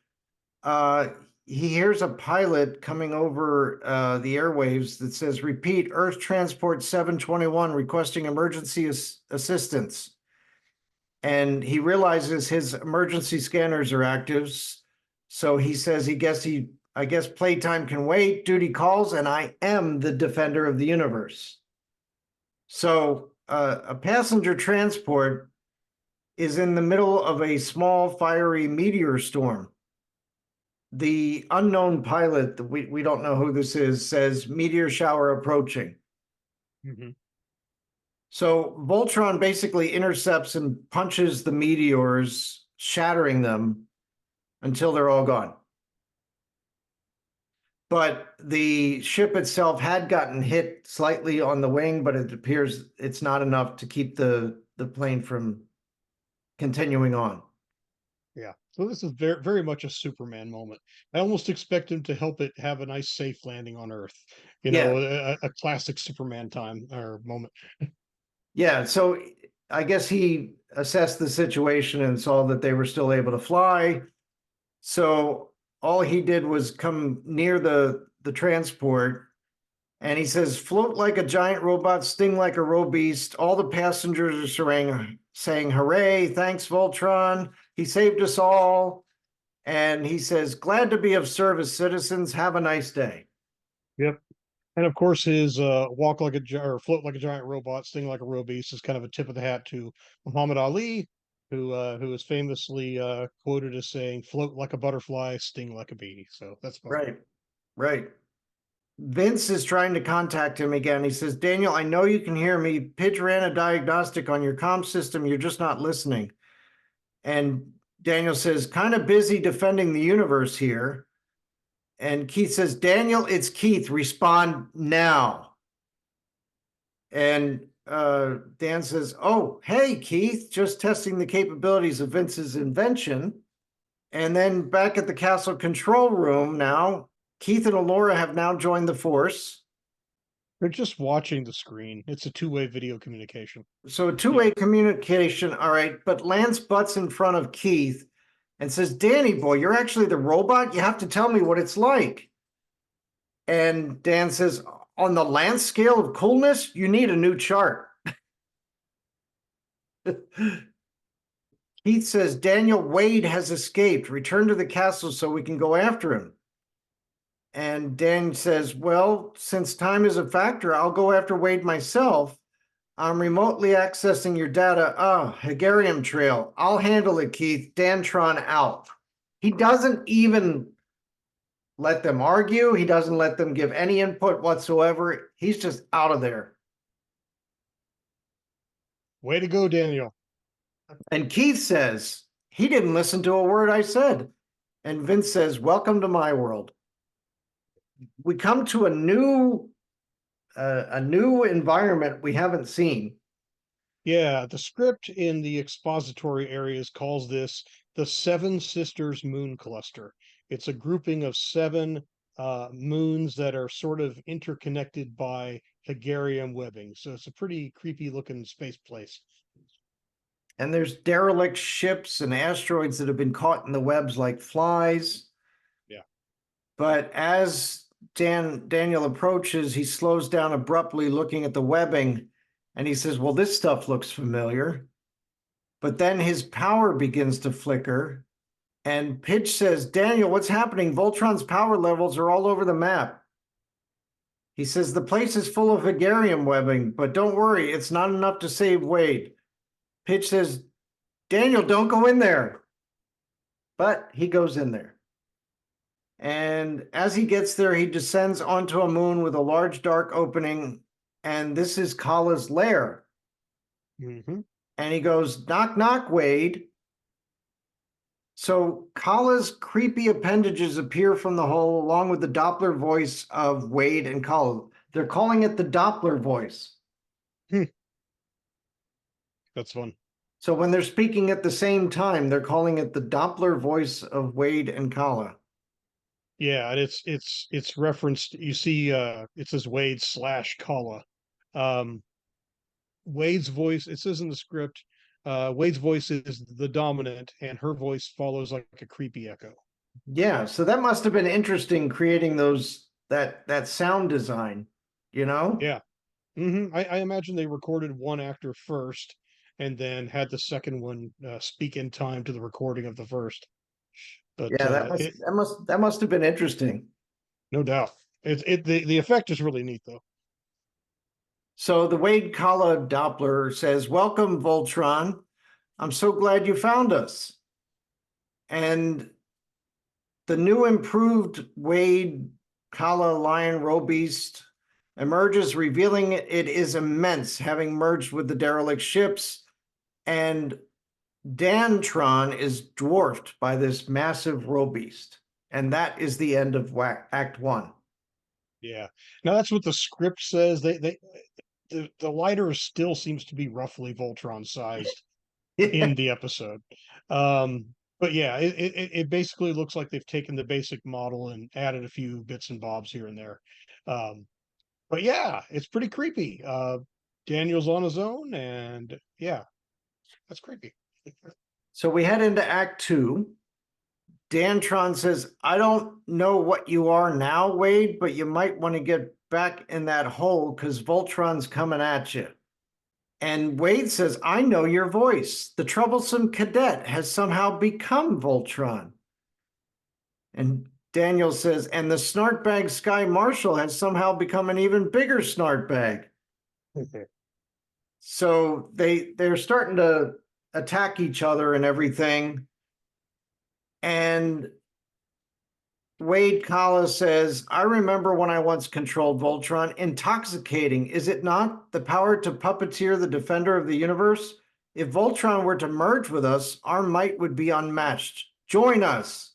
He hears a pilot coming over the airwaves that says, "Repeat, Earth Transport 721 requesting emergency assistance." And he realizes his emergency scanners are active. So he says, I guess playtime can wait. Duty calls, and I am the defender of the universe. So a passenger transport is in the middle of a small fiery meteor storm. The unknown pilot, we don't know who this is, says meteor shower approaching. Mhm. So Voltron basically intercepts and punches the meteors, shattering them until they're all gone. But the ship itself had gotten hit slightly on the wing, but it appears it's not enough to keep the plane from continuing on. Yeah. So this is very, very much a Superman moment. I almost expect him to help it have a nice safe landing on Earth. You Yeah. know, a classic Superman time or moment. Yeah, so I guess he assessed the situation and saw that they were still able to fly. So all he did was come near the transport, and he says, "Float like a giant robot, sting like a robeast. All the passengers are saying, hooray, thanks, Voltron. He saved us all." And he says, "Glad to be of service, citizens. Have a nice day." Yep. And of course, his walk like or float like a giant robot, sting like a robeast is kind of a tip of the hat to Muhammad Ali, who is famously quoted as saying, "Float like a butterfly, sting like a bee." So that's fun. Right, right. Vince is trying to contact him again. He says, "Daniel, I know you can hear me. Pidge ran a diagnostic on your comm system. You're just not listening." And Daniel says, "Kind of busy defending the universe here." And Keith says, "Daniel, it's Keith. Respond now." And Dan says, "Oh, hey, Keith, just testing the capabilities of Vince's invention." And then back at the castle control room now, Keith and Alora have now joined the Force. They're just watching the screen. It's a two-way video communication. So a two-way communication, all right, but Lance butts in front of Keith and says, "Danny boy, you're actually the robot? You have to tell me what it's like." And Dan says, "On the Lance scale of coolness, you need a new chart." Keith says, Daniel, Wade has escaped. Return to the castle so we can go after him. And Dan says, well, since time is a factor, I'll go after Wade myself. I'm remotely accessing your data. Hegarium Trail. I'll handle it, Keith. Dantron out. He doesn't even let them argue. He doesn't let them give any input whatsoever. He's just out of there. Way to go, Daniel. And Keith says, he didn't listen to a word I said. And Vince says, welcome to my world. We come to a new environment we haven't seen. Yeah, the script in the expository areas calls this the Seven Sisters Moon Cluster. It's a grouping of 7 moons that are sort of interconnected by Hegarium webbing. So it's a pretty creepy looking space place. And there's derelict ships and asteroids that have been caught in the webs like flies. Yeah. But as Daniel approaches, he slows down abruptly, looking at the webbing, and he says, well, this stuff looks familiar. But then his power begins to flicker, and Pidge says, Daniel, what's happening? Voltron's power levels are all over the map. He says, the place is full of Hegarium webbing, but don't worry, it's not enough to save Wade. Pidge says, Daniel, don't go in there. But he goes in there. And as he gets there, he descends onto a moon with a large dark opening. And this is Kala's lair. Mm-hmm. And he goes, knock, knock, Wade. So Kala's creepy appendages appear from the hole along with the Doppler voice of Wade and Kala. They're calling it the Doppler voice. That's fun. So when they're speaking at the same time, they're calling it the Doppler voice of Wade and Kala. Yeah, and it's referenced. You see, it says Wade / Kala. Wade's voice. It says in the script, Wade's voice is the dominant, and her voice follows like a creepy echo. Yeah, so that must have been interesting creating that sound design, you know? Yeah. I imagine they recorded one actor first, and then had the second one speak in time to the recording of the first. But Yeah, that must have been interesting. no doubt, the effect is really neat though. So the Wade Kala Doppler says, welcome, Voltron. I'm so glad you found us. And the new improved Wade Kala Lion Robeast emerges, revealing it is immense, having merged with the derelict ships. And Dantron is dwarfed by this massive Robeast. And that is the end of Act 1. Yeah. Now that's what the script says. The lighter still seems to be roughly Voltron sized in the episode. But yeah, it basically looks like they've taken the basic model and added a few bits and bobs here and there. But yeah, it's pretty creepy. Daniel's on his own, and yeah, that's creepy. So we head into Act 2. Dantron says, I don't know what you are now, Wade, but you might want to get back in that hole because Voltron's coming at you. And Wade says, I know your voice. The troublesome cadet has somehow become Voltron. And Daniel says, and the snartbag Sky Marshal has somehow become an even bigger snartbag. So they're starting to attack each other and everything. And Wade Kala says, I remember when I once controlled Voltron. Intoxicating, is it not? The power to puppeteer the defender of the universe? If Voltron were to merge with us, our might would be unmatched. Join us.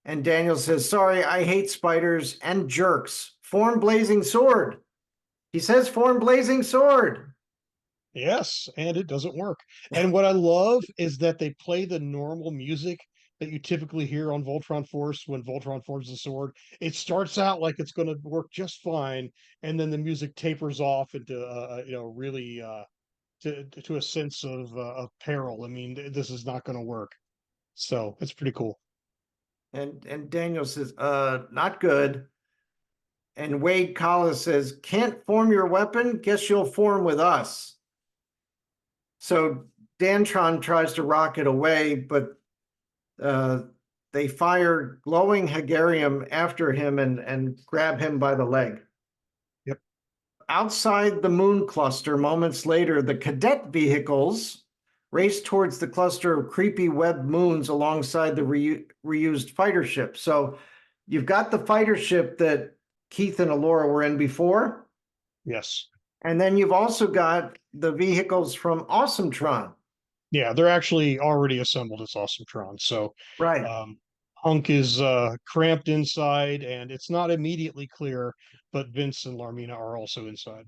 And Daniel says, sorry, I hate spiders and jerks. Form blazing sword. He says form blazing sword. Yes, and it doesn't work. And what I love is that they play the normal music that you typically hear on Voltron Force when Voltron forms the sword. It starts out like it's going to work just fine, and then the music tapers off into really to a sense of peril. I mean, this is not going to work. So it's pretty cool. And Daniel says, not good. And Wade Collis says, can't form your weapon? Guess you'll form with us. So Dantron tries to rocket away, but they fire glowing Hegarium after him and grab him by the leg. Yep. Outside the moon cluster, moments later, the cadet vehicles race towards the cluster of creepy webbed moons alongside the reused fighter ship. So you've got the fighter ship that Keith and Alora were in before. Yes. And then you've also got the vehicles from Awesometron. Yeah, they're actually already assembled as Awesometron. So Right. Hunk is cramped inside, and it's not immediately clear, but Vince and Larmina are also inside.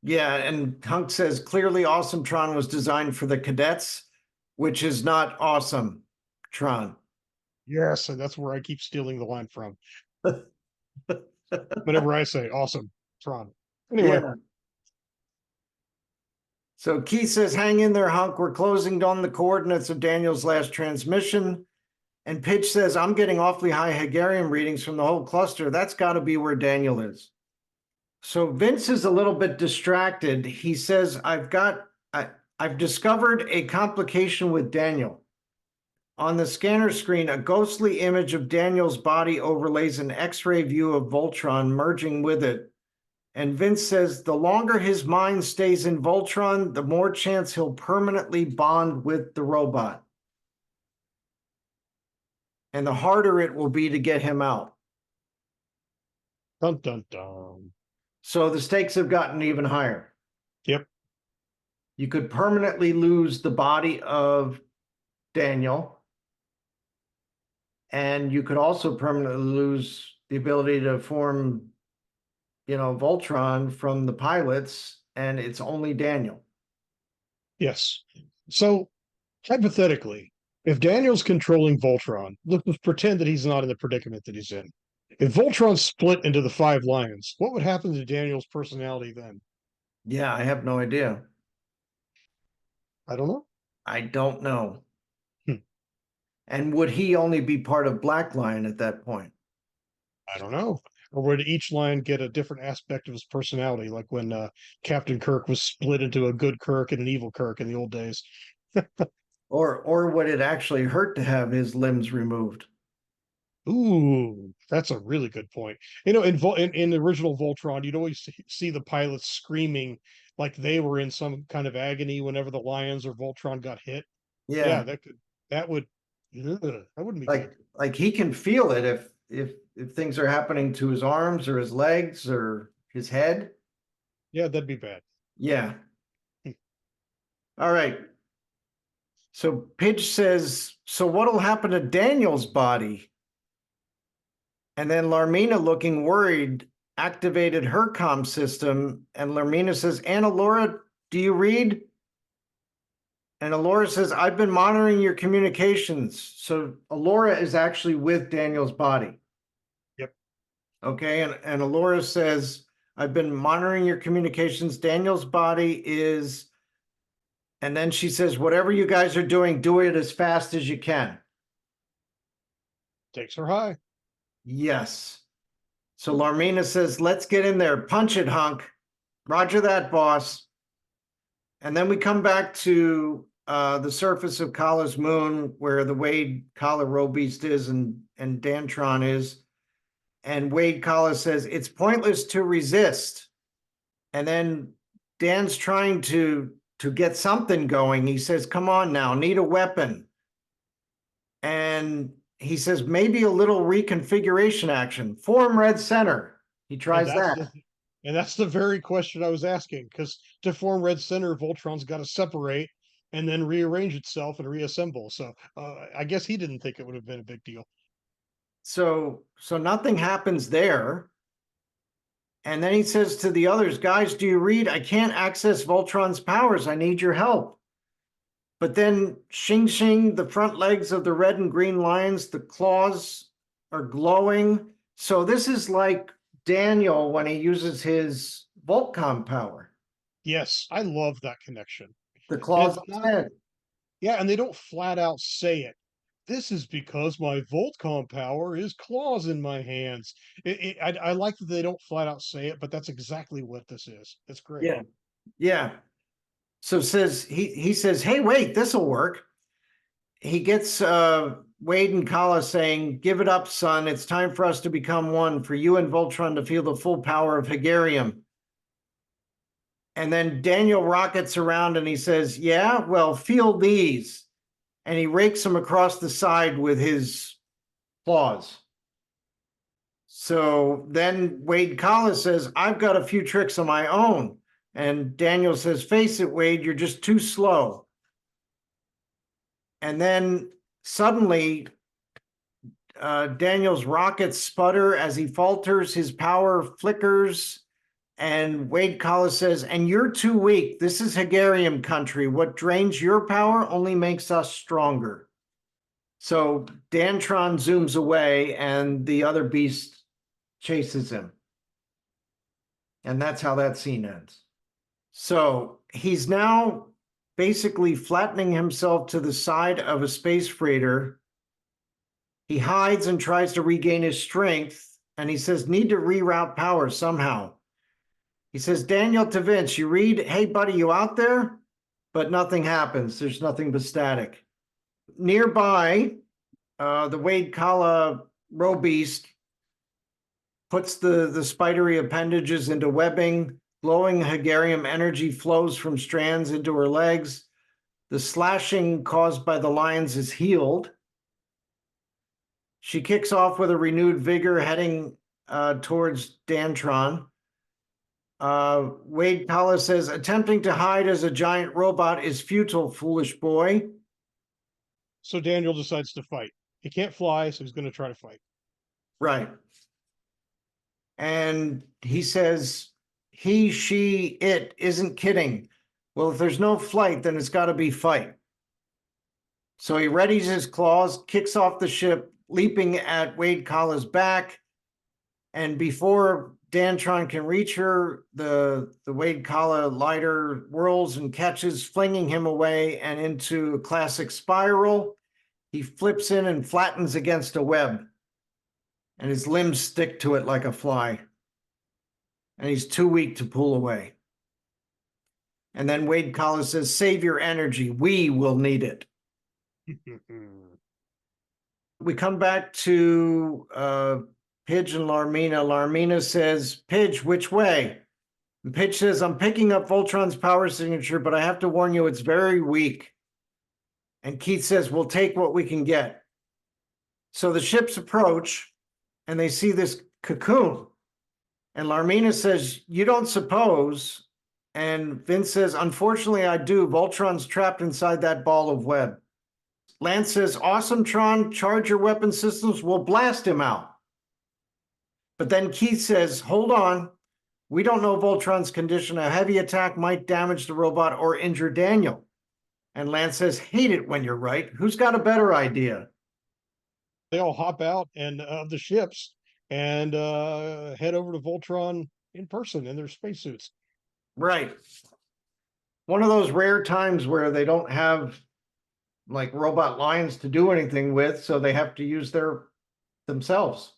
Yeah, and Hunk says clearly Awesometron was designed for the cadets, which is not Awesome Tron. Yes, and that's where I keep stealing the line from. Whenever I say awesome, Tron. Anyway. Yeah. So Keith says, hang in there, Hunk. We're closing on the coordinates of Daniel's last transmission. And Pitch says, I'm getting awfully high Hegarium readings from the whole cluster. That's got to be where Daniel is. So Vince is a little bit distracted. He says, I've discovered a complication with Daniel. On the scanner screen, a ghostly image of Daniel's body overlays an X-ray view of Voltron merging with it. And Vince says the longer his mind stays in Voltron, the more chance he'll permanently bond with the robot. And the harder it will be to get him out. Dun dun dun. So the stakes have gotten even higher. Yep. You could permanently lose the body of Daniel. And you could also permanently lose the ability to form, Voltron from the pilots, and it's only Daniel. Yes. So hypothetically, if Daniel's controlling Voltron, let's pretend that he's not in the predicament that he's in. If Voltron split into the 5 lions, what would happen to Daniel's personality then? Yeah, I have no idea. I don't know. I don't know. And would he only be part of Black Lion at that point? I don't know. Or would each lion get a different aspect of his personality, like when Captain Kirk was split into a good Kirk and an evil Kirk in the old days? Or would it actually hurt to have his limbs removed? Ooh, that's a really good point. In the original Voltron, you'd always see the pilots screaming like they were in some kind of agony whenever the lions or Voltron got hit. Yeah, that wouldn't be like good. like he can feel it if things are happening to his arms or his legs or his head. Yeah, that'd be bad. Yeah. All right. So Pidge says, so what'll happen to Daniel's body? And then Larmina, looking worried, activated her comm system. And Larmina says, Anna Laura, do you read? And Alora says, I've been monitoring your communications. So Alora is actually with Daniel's body. Yep. Okay. And Alora says, I've been monitoring your communications. Daniel's body is, and then she says, whatever you guys are doing, do it as fast as you can. Takes her high. Yes. So Larmina says, let's get in there. Punch it, Hunk. Roger that, boss. And then we come back to the surface of Kala's moon, where the Wade Kala Robeast is and Dantron is. And Wade Kala says, it's pointless to resist. And then Dan's trying to get something going. He says, come on now, need a weapon. And he says, maybe a little reconfiguration action. Form red center. He tries that. And that's the very question I was asking, because to form red center, Voltron's got to separate and then rearrange itself and reassemble. So I guess he didn't think it would have been a big deal. So nothing happens there. And then he says to the others, guys, do you read? I can't access Voltron's powers. I need your help. But then Xing Xing, the front legs of the red and green lions, the claws are glowing. So this is like Daniel when he uses his Voltcom power. Yes, I love that connection. The claws on his head. Yeah, and they don't flat out say it. This is because my Voltcom power is claws in my hands. I like that they don't flat out say it, but that's exactly what this is. It's great. Yeah. So he says, hey, wait, this'll work. He gets Wade and Kala saying, give it up, son. It's time for us to become one, for you and Voltron to feel the full power of Hegarium. And then Daniel rockets around and he says, yeah, well, feel these. And he rakes them across the side with his claws. So then Wade Collis says, I've got a few tricks of my own. And Daniel says, face it, Wade, you're just too slow. And then suddenly, Daniel's rockets sputter as he falters, his power flickers, and Wade Collis says, and you're too weak. This is Hegarium country. What drains your power only makes us stronger. So Dantron zooms away and the other beast chases him. And that's how that scene ends. So he's now basically flattening himself to the side of a space freighter. He hides and tries to regain his strength, and he says, need to reroute power somehow. He says, Daniel to Vince, you read, hey, buddy, you out there? But nothing happens. There's nothing but static. Nearby, the Wade Kala Robeast puts the spidery appendages into webbing. Glowing Hegarium energy flows from strands into her legs. The slashing caused by the lions is healed. She kicks off with a renewed vigor, heading towards Dantron. Wade Kala says, attempting to hide as a giant robot is futile, foolish boy. So Daniel decides to fight. He can't fly, so he's going to try to fight. Right. And he says, he, she, it isn't kidding. Well, if there's no flight, then it's got to be fight. So he readies his claws, kicks off the ship, leaping at Wade Kala's back. And before Dantron can reach her, the Wade Kala lighter whirls and catches, flinging him away and into a classic spiral. He flips in and flattens against a web, and his limbs stick to it like a fly. And he's too weak to pull away. And then Wade Kala says, save your energy. We will need it. We come back to Pidge and Larmina. Larmina says, Pidge, which way? And Pidge says, I'm picking up Voltron's power signature, but I have to warn you, it's very weak. And Keith says, we'll take what we can get. So the ships approach, and they see this cocoon. And Larmina says, you don't suppose? And Vince says, unfortunately, I do. Voltron's trapped inside that ball of web. Lance says, awesome, Tron, charge your weapon systems. We'll blast him out. But then Keith says, hold on. We don't know Voltron's condition. A heavy attack might damage the robot or injure Daniel. And Lance says, hate it when you're right. Who's got a better idea? They all hop out and of the ships and head over to Voltron in person in their spacesuits. Right. One of those rare times where they don't have like robot lions to do anything with, so they have to use themselves.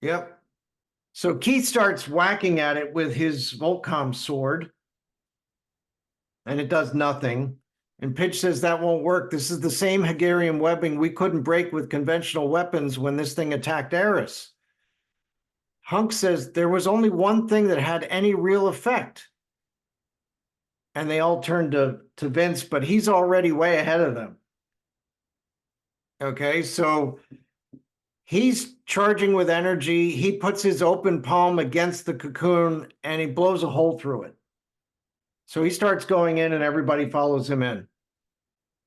Yep. So Keith starts whacking at it with his Volcom sword, and it does nothing. And Pidge says that won't work. This is the same Hegarium webbing we couldn't break with conventional weapons when this thing attacked Eris. Hunk says there was only one thing that had any real effect. And they all turn to Vince, but he's already way ahead of them. Okay, so he's charging with energy. He puts his open palm against the cocoon and he blows a hole through it. So he starts going in and everybody follows him in.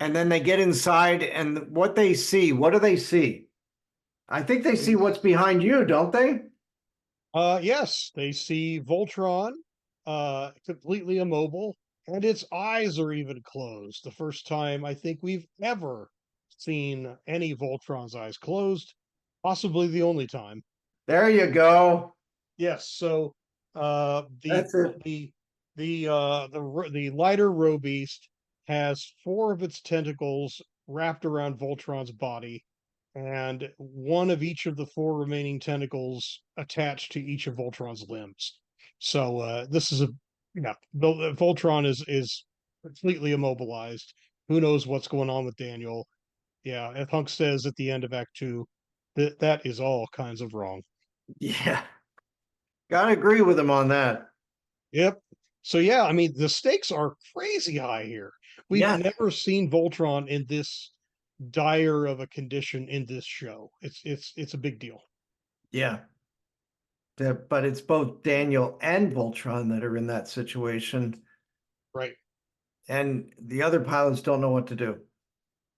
And then they get inside and what they see, what do they see? I think they see what's behind you, don't they? Yes, they see Voltron completely immobile, and its eyes are even closed. The first time I think we've ever seen any Voltron's eyes closed, possibly the only time. There you go. Yes, so That's it. the lighter Robeast has 4 of its tentacles wrapped around Voltron's body, and one of each of the 4 remaining tentacles attached to each of Voltron's limbs. So this is Yeah, the Voltron is completely immobilized. Who knows what's going on with Daniel? Yeah, as Hunk says at the end of Act Two, that is all kinds of wrong. Yeah, gotta agree with him on that. Yep. So yeah, I mean the stakes are crazy high here. We've Yeah, never seen Voltron in this dire of a condition in this show. It's a big deal. yeah. But it's both Daniel and Voltron that are in that situation, Right. and the other pilots don't know what to do.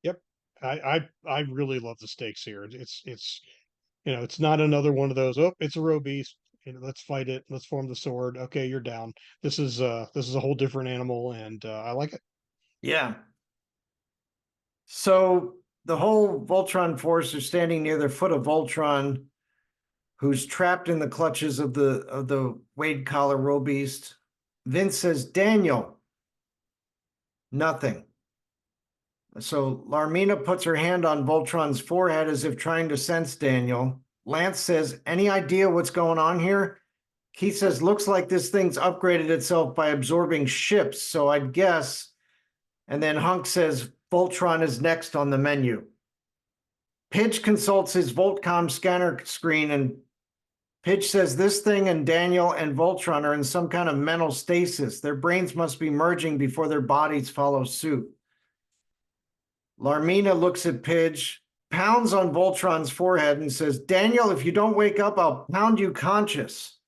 Yep. I really love the stakes here. It's it's not another one of those, oh, it's a row beast. Let's fight it. Let's form the sword. Okay, you're down. This is a whole different animal, and I like it. Yeah. So the whole Voltron Force are standing near the foot of Voltron, who's trapped in the clutches of the Wade collar row beast. Vince says, Daniel. Nothing. So Larmina puts her hand on Voltron's forehead as if trying to sense Daniel. Lance says, any idea what's going on here? Keith says, looks like this thing's upgraded itself by absorbing ships, so I'd guess. And then Hunk says, Voltron is next on the menu. Pidge consults his Voltcom scanner screen, and Pidge says this thing and Daniel and Voltron are in some kind of mental stasis. Their brains must be merging before their bodies follow suit. Larmina looks at Pidge, pounds on Voltron's forehead, and says, Daniel, if you don't wake up, I'll pound you conscious.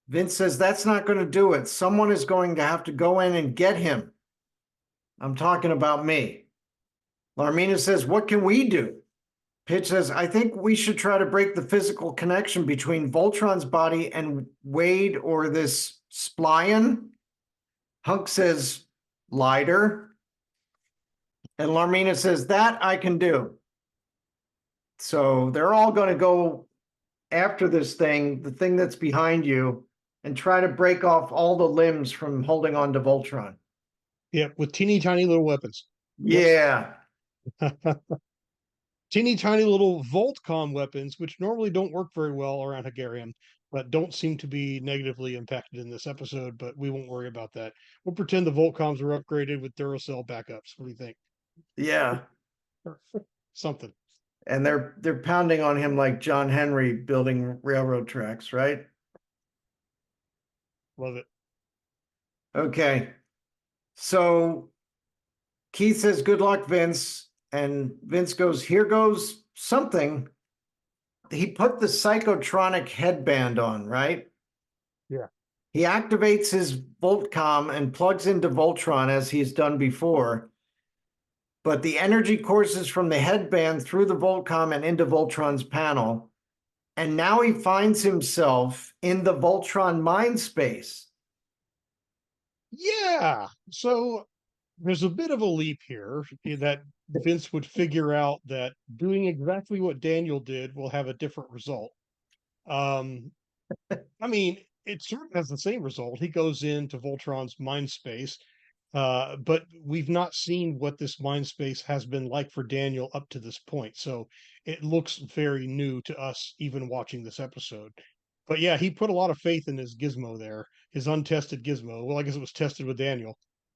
Vince says, that's not going to do it. Someone is going to have to go in and get him. I'm talking about me. Larmina says, what can we do? Pidge says, I think we should try to break the physical connection between Voltron's body and Wade or this Splyon. Hunk says, lighter. And Larmina says, that I can do. So they're all going to go after this thing, the thing that's behind you, and try to break off all the limbs from holding on to Voltron. Yeah, with teeny tiny little weapons. Yeah. Teeny tiny little Voltcom weapons, which normally don't work very well around Hagarium, but don't seem to be negatively impacted in this episode, but we won't worry about that. We'll pretend the Voltcoms are upgraded with Duracell backups. What do you think? Yeah. Something. And they're pounding on him like John Henry building railroad tracks, right? Love it. Okay. So Keith says, good luck, Vince. And Vince goes, here goes something. He put the psychotronic headband on, right? Yeah. He activates his Voltcom and plugs into Voltron as he's done before. But the energy courses from the headband through the Voltcom and into Voltron's panel. And now he finds himself in the Voltron mind space. Yeah. So there's a bit of a leap here that Vince would figure out that doing exactly what Daniel did will have a different result. I mean, it sort of has the same result. He goes into Voltron's mind space, but we've not seen what this mind space has been like for Daniel up to this point. So it looks very new to us, even watching this episode. But yeah, he put a lot of faith in his gizmo there, his untested gizmo. Well, I guess it was tested with Daniel.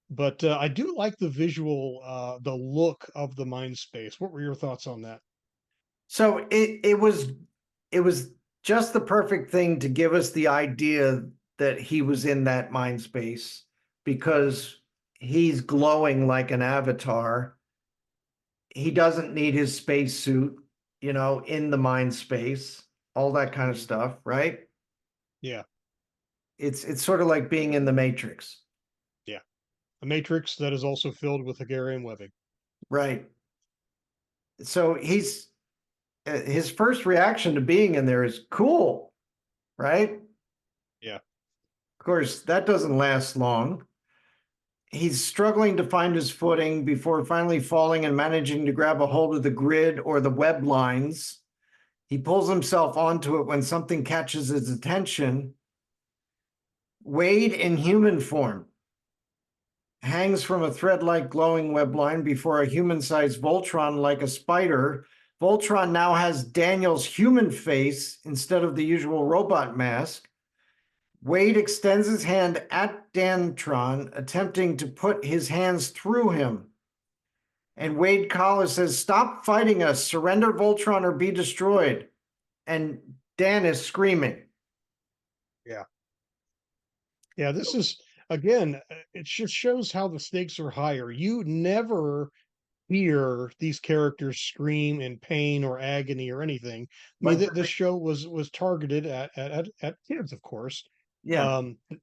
But I do like the visual, the look of the mind space. What were your thoughts on that? So it was just the perfect thing to give us the idea that he was in that mind space, because he's glowing like an avatar. He doesn't need his spacesuit, in the mind space, all that kind of stuff, right? Yeah, It's sort of like being in the Matrix. yeah. A matrix that is also filled with Hagarian webbing. Right. So his first reaction to being in there is cool, right? Yeah. Of course, that doesn't last long. He's struggling to find his footing before finally falling and managing to grab a hold of the grid or the web lines. He pulls himself onto it when something catches his attention. Wade in human form hangs from a thread-like glowing web line before a human-sized Voltron like a spider. Voltron now has Daniel's human face instead of the usual robot mask. Wade extends his hand at Dantron, attempting to put his hands through him. And Wade Collis says, "Stop fighting us, surrender Voltron or be destroyed." And Dan is screaming. Yeah, this is again, it just shows how the stakes are higher. You never hear these characters scream in pain or agony or anything. I mean, Like, this show was targeted at kids, of course. yeah.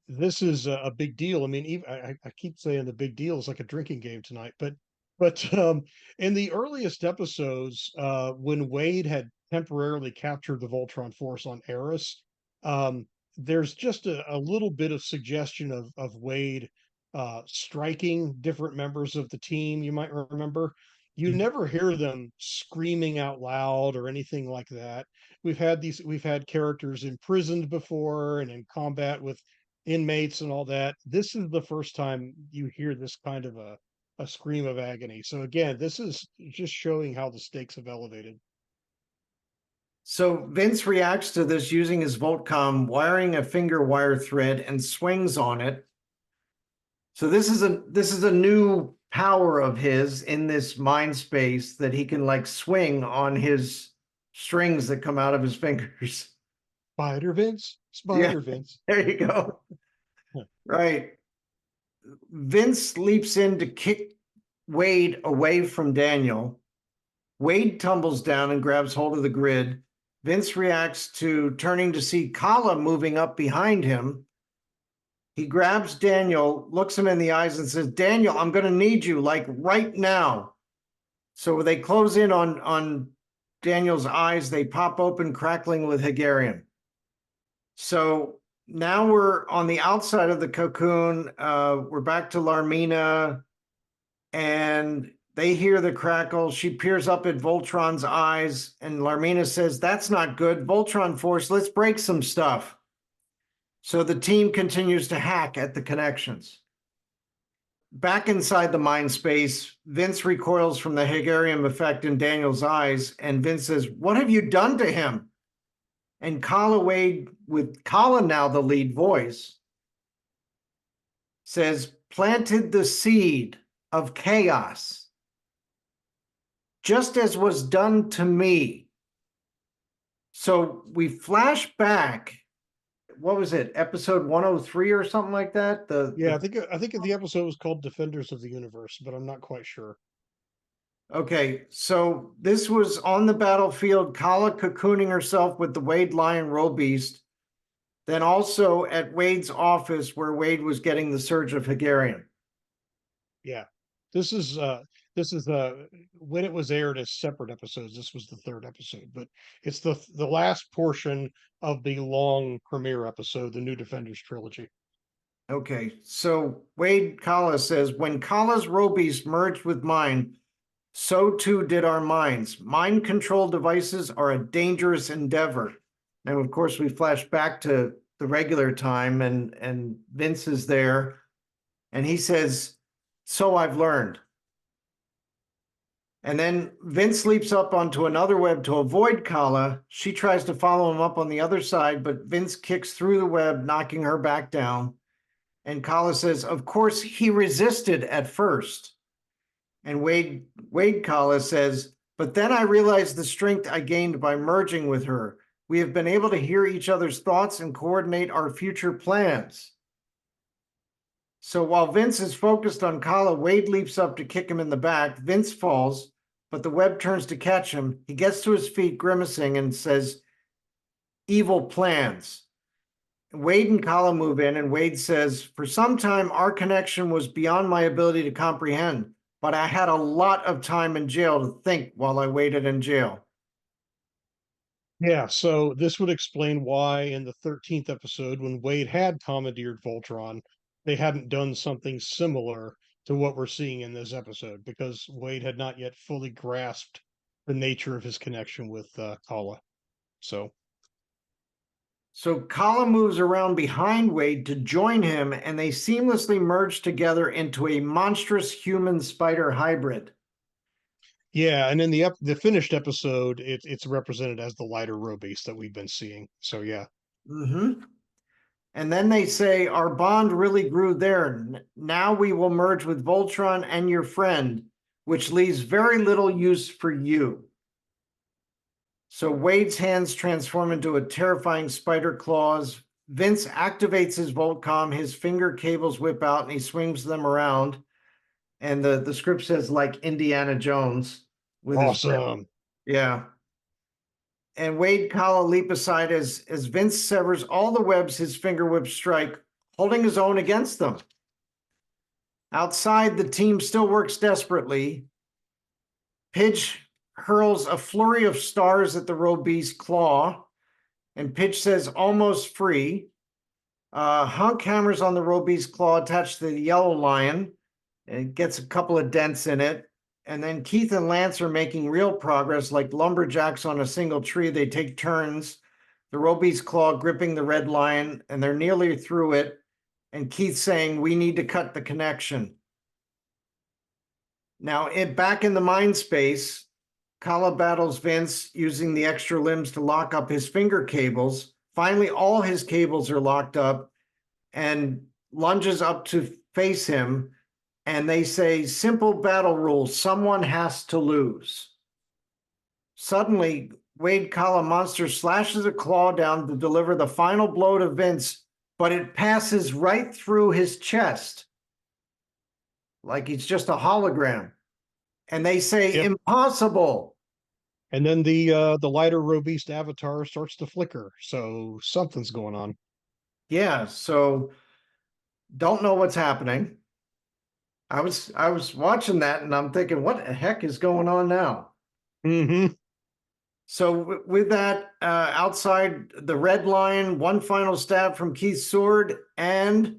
This is a big deal. I mean, even I keep saying the big deal is like a drinking game tonight, but in the earliest episodes, when Wade had temporarily captured the Voltron Force on Eris, there's just a little bit of suggestion of Wade striking different members of the team. You might remember. You never hear them screaming out loud or anything like that. We've had characters imprisoned before and in combat with inmates and all that. This is the first time you hear this kind of a scream of agony. So again, this is just showing how the stakes have elevated. So Vince reacts to this using his Voltcom, wiring a finger wire thread and swings on it. So this is a new power of his in this mind space that he can like swing on his strings that come out of his fingers. Spider Vince, Spider Vince. There you go. Right. Vince leaps in to kick Wade away from Daniel. Wade tumbles down and grabs hold of the grid. Vince reacts to turning to see Kala moving up behind him. He grabs Daniel, looks him in the eyes and says, "Daniel, I'm going to need you, like right now." So they close in on Daniel's eyes. They pop open, crackling with Hegarian. So now we're on the outside of the cocoon. We're back to Larmina, and they hear the crackle. She peers up at Voltron's eyes, and Larmina says, "That's not good. Voltron Force, let's break some stuff." So the team continues to hack at the connections. Back inside the mind space, Vince recoils from the Hegarian effect in Daniel's eyes, and Vince says, "What have you done to him?" And Kala Wade, with Kala now the lead voice, says, "Planted the seed of chaos, just as was done to me." So we flash back. What was it? Episode 103 or something like that? Yeah, I think the episode was called Defenders of the Universe, but I'm not quite sure. Okay, so this was on the battlefield, Kala cocooning herself with the Wade Lion Robeast, then also at Wade's office where Wade was getting the Surge of Hegarian. Yeah. This is when it was aired as separate episodes, this was the third episode, but it's the last portion of the long premiere episode, the New Defenders trilogy. Okay, so Wade Kala says, "When Kala's Robeast merged with mine, so too did our minds. Mind control devices are a dangerous endeavor." And of course, we flash back to the regular time, and Vince is there, and he says, "So I've learned." And then Vince leaps up onto another web to avoid Kala. She tries to follow him up on the other side, but Vince kicks through the web, knocking her back down. And Kala says, "Of course, he resisted at first." And Wade Kala says, "But then I realized the strength I gained by merging with her. We have been able to hear each other's thoughts and coordinate our future plans." So while Vince is focused on Kala, Wade leaps up to kick him in the back. Vince falls, but the web turns to catch him. He gets to his feet, grimacing, and says, "Evil plans." Wade and Kala move in, and Wade says, "For some time, our connection was beyond my ability to comprehend, but I had a lot of time in jail to think while I waited in jail." Yeah, so this would explain why in the 13th episode, when Wade had commandeered Voltron, they hadn't done something similar to what we're seeing in this episode, because Wade had not yet fully grasped the nature of his connection with Kala. So Kala moves around behind Wade to join him, and they seamlessly merge together into a monstrous human spider hybrid. yeah, and in the finished episode, it's represented as the lighter Robeast that we've been seeing. So yeah. Mm-hmm. And then they say, our bond really grew there. Now we will merge with Voltron and your friend, which leaves very little use for you. So Wade's hands transform into a terrifying spider claws. Vince activates his Voltcom, his finger cables whip out, and he swings them around. And the script says, like Indiana Jones. With Awesome. Yeah. And Wade Kala leap aside as Vince severs all the webs his finger whips strike, holding his own against them. Outside, the team still works desperately. Pidge hurls a flurry of stars at the Robee's claw, and Pidge says, almost free. Hunk hammers on the Robee's claw attached to the yellow lion, and gets a couple of dents in it. And then Keith and Lance are making real progress, like lumberjacks on a single tree. They take turns, the Robee's claw gripping the red lion, and they're nearly through it. And Keith saying, we need to cut the connection. Now, back in the mind space, Kala battles Vince using the extra limbs to lock up his finger cables. Finally, all his cables are locked up and lunges up to face him. And they say, simple battle rules, someone has to lose. Suddenly, Wade Kala Monster slashes a claw down to deliver the final blow to Vince, but it passes right through his chest, like he's just a hologram. And they say, Yep. impossible. And then the lighter Robeast avatar starts to flicker. So something's going on. Yeah, so don't know what's happening. I was watching that and I'm thinking, what the heck is going on now? Mm-hmm. So with that, outside the red lion, one final stab from Keith's sword, and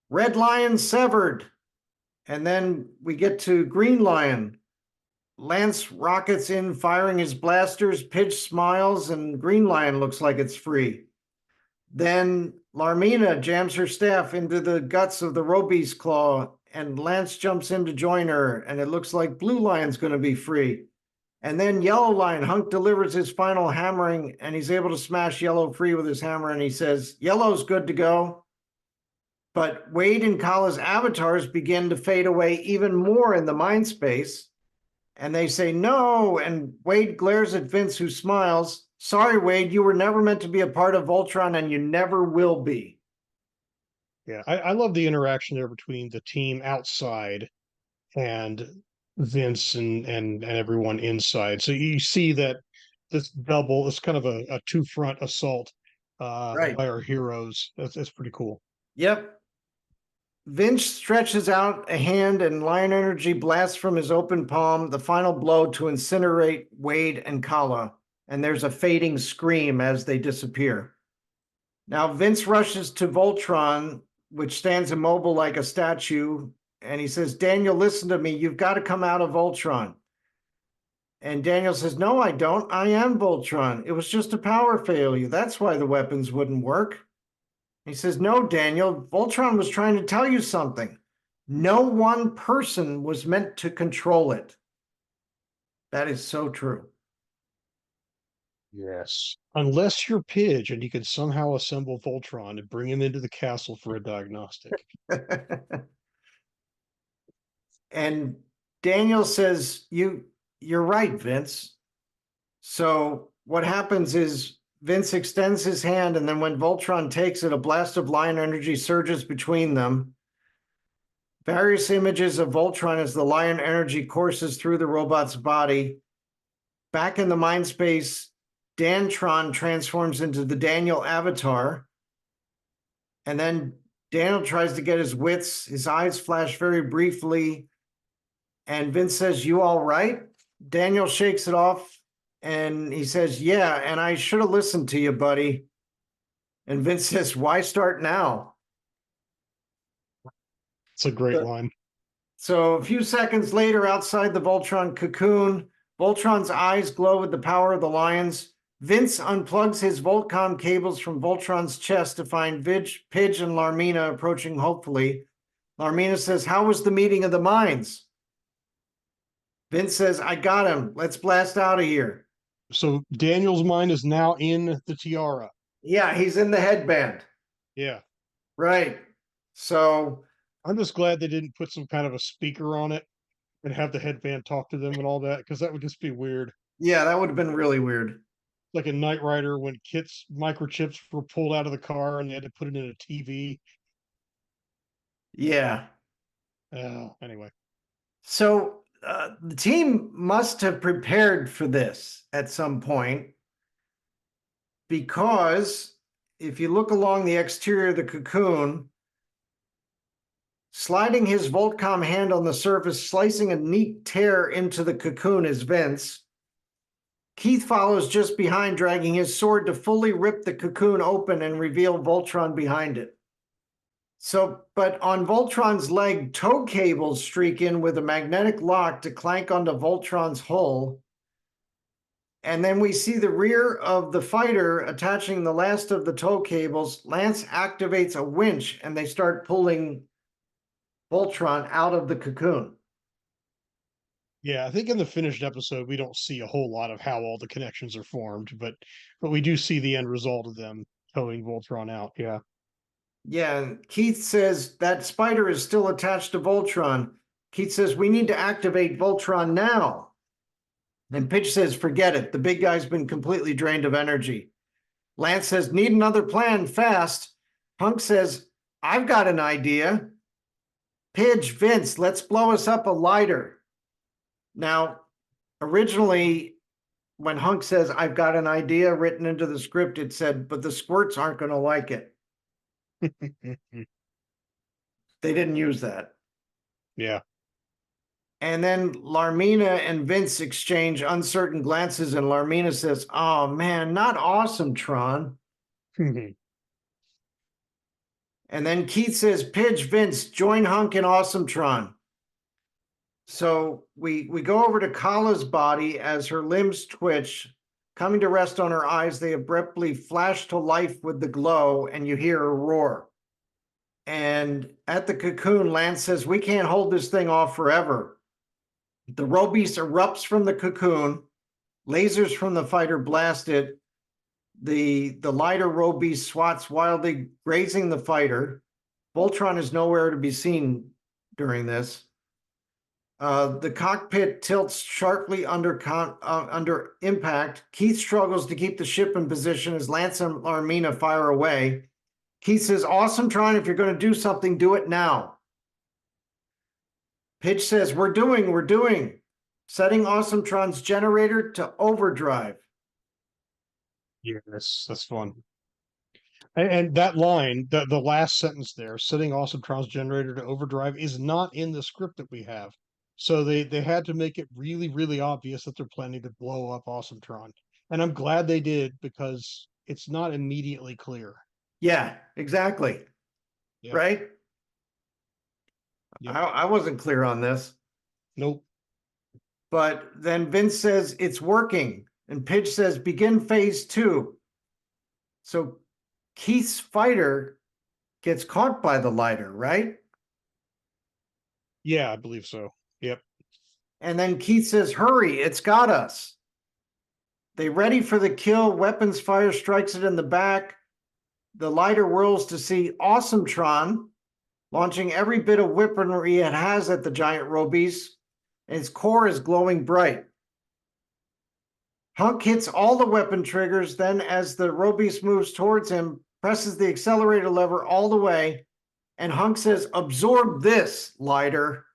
red lion severed. And then we get to green lion. Lance rockets in, firing his blasters. Pidge smiles, and green lion looks like it's free. Then Larmina jams her staff into the guts of the Robee's claw, and Lance jumps in to join her, and it looks like blue lion's going to be free. And then yellow lion, Hunk delivers his final hammering, and he's able to smash yellow free with his hammer, and he says, yellow's good to go. But Wade and Kala's avatars begin to fade away even more in the mind space, and they say no, and Wade glares at Vince, who smiles. Sorry, Wade, you were never meant to be a part of Voltron, and you never will be. Yeah, I love the interaction there between the team outside and Vince and everyone inside. So you see that this kind of a two-front assault Right. by our heroes. That's pretty cool. Yep. Vince stretches out a hand and lion energy blasts from his open palm, the final blow to incinerate Wade and Kala. And there's a fading scream as they disappear. Now Vince rushes to Voltron, which stands immobile like a statue. And he says, Daniel, listen to me. You've got to come out of Voltron. And Daniel says, no, I don't. I am Voltron. It was just a power failure. That's why the weapons wouldn't work. He says, no, Daniel, Voltron was trying to tell you something. No one person was meant to control it. That is so true. Yes. Unless you're Pidge and you can somehow assemble Voltron and bring him into the castle for a diagnostic. And Daniel says, you're right, Vince. So what happens is Vince extends his hand, and then when Voltron takes it, a blast of lion energy surges between them. Various images of Voltron as the lion energy courses through the robot's body. Back in the mind space, Dantron transforms into the Daniel avatar. And then Daniel tries to get his wits. His eyes flash very briefly. And Vince says, you all right? Daniel shakes it off. And he says, yeah, and I should have listened to you, buddy. And Vince says, why start now? It's a great line. So a few seconds later, outside the Voltron cocoon, Voltron's eyes glow with the power of the lions. Vince unplugs his Voltcom cables from Voltron's chest to find Pidge and Larmina approaching hopefully. Larmina says, how was the meeting of the minds? Vince says, I got him. Let's blast out of here. So Daniel's mind is now in the tiara. Yeah, he's in the headband. Yeah. Right. So I'm just glad they didn't put some kind of a speaker on it and have the headband talk to them and all that, because that would just be weird. yeah, that would have been really weird. Like in Knight Rider when Kit's microchips were pulled out of the car and they had to put it in a TV. Yeah. Anyway. So the team must have prepared for this at some point, because if you look along the exterior of the cocoon, sliding his Voltcom hand on the surface, slicing a neat tear into the cocoon is Vince. Keith follows just behind, dragging his sword to fully rip the cocoon open and reveal Voltron behind it. So, but on Voltron's leg, tow cables streak in with a magnetic lock to clank onto Voltron's hull. And then we see the rear of the fighter attaching the last of the tow cables. Lance activates a winch and they start pulling Voltron out of the cocoon. Yeah, I think in the finished episode we don't see a whole lot of how all the connections are formed, but we do see the end result of them towing Voltron out. Yeah. Yeah, and Keith says that spider is still attached to Voltron. Keith says, we need to activate Voltron now. And Pitch says, forget it. The big guy's been completely drained of energy. Lance says, need another plan fast. Hunk says, I've got an idea. Pidge, Vince, let's blow us up a lighter. Now, originally, when Hunk says, I've got an idea written into the script, it said, but the squirts aren't going to like it. They didn't use that. Yeah. And then Larmina and Vince exchange uncertain glances, and Larmina says, oh man, not awesome, Tron. And then Keith says, Pidge, Vince, join Hunk and Awesome Tron. So we go over to Kala's body as her limbs twitch. Coming to rest on her eyes, they abruptly flash to life with the glow, and you hear a roar. And at the cocoon, Lance says, we can't hold this thing off forever. The Robeast erupts from the cocoon. Lasers from the fighter blast it. The lighter Robeast swats wildly, grazing the fighter. Voltron is nowhere to be seen during this. The cockpit tilts sharply under impact. Keith struggles to keep the ship in position as Lance and Larmina fire away. Keith says, awesome, Tron, if you're going to do something, do it now. Pitch says, we're doing. Setting Awesome Tron's generator to overdrive. Yeah, that's fun. And that line, the last sentence there, setting Awesome Tron's generator to overdrive, is not in the script that we have. So they had to make it really, really obvious that they're planning to blow up Awesome Tron. And I'm glad they did, because it's not immediately clear. Yeah, exactly. Yep. Right? Yep. I wasn't clear on this. Nope. But then Vince says it's working. And Pidge says begin phase 2. So Keith's fighter gets caught by the lighter, right? Yeah, I believe so. Yep. And then Keith says, hurry, it's got us. They ready for the kill. Weapons fire strikes it in the back. The lighter whirls to see Awesome Tron launching every bit of weaponry it has at the giant Robeast. And its core is glowing bright. Hunk hits all the weapon triggers. Then as the Robeast moves towards him, presses the accelerator lever all the way. And Hunk says, absorb this, lighter.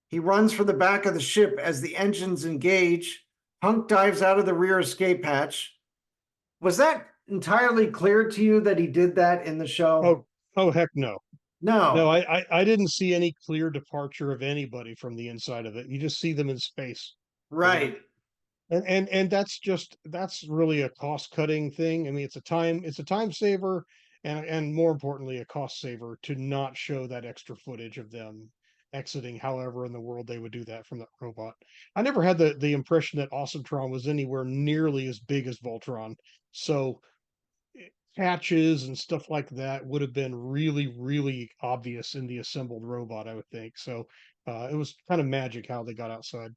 He runs for the back of the ship as the engines engage. Hunk dives out of the rear escape hatch. Was that entirely clear to you that he did that in the show? Oh, heck no. No. No, I didn't see any clear departure of anybody from the inside of it. You just see them in space. Right. And that's really a cost cutting thing. I mean, it's a time saver, and more importantly, a cost saver to not show that extra footage of them exiting however in the world they would do that from that robot. I never had the impression that Awesometron was anywhere nearly as big as Voltron. So patches and stuff like that would have been really, really obvious in the assembled robot, I would think. So it was kind of magic how they got outside.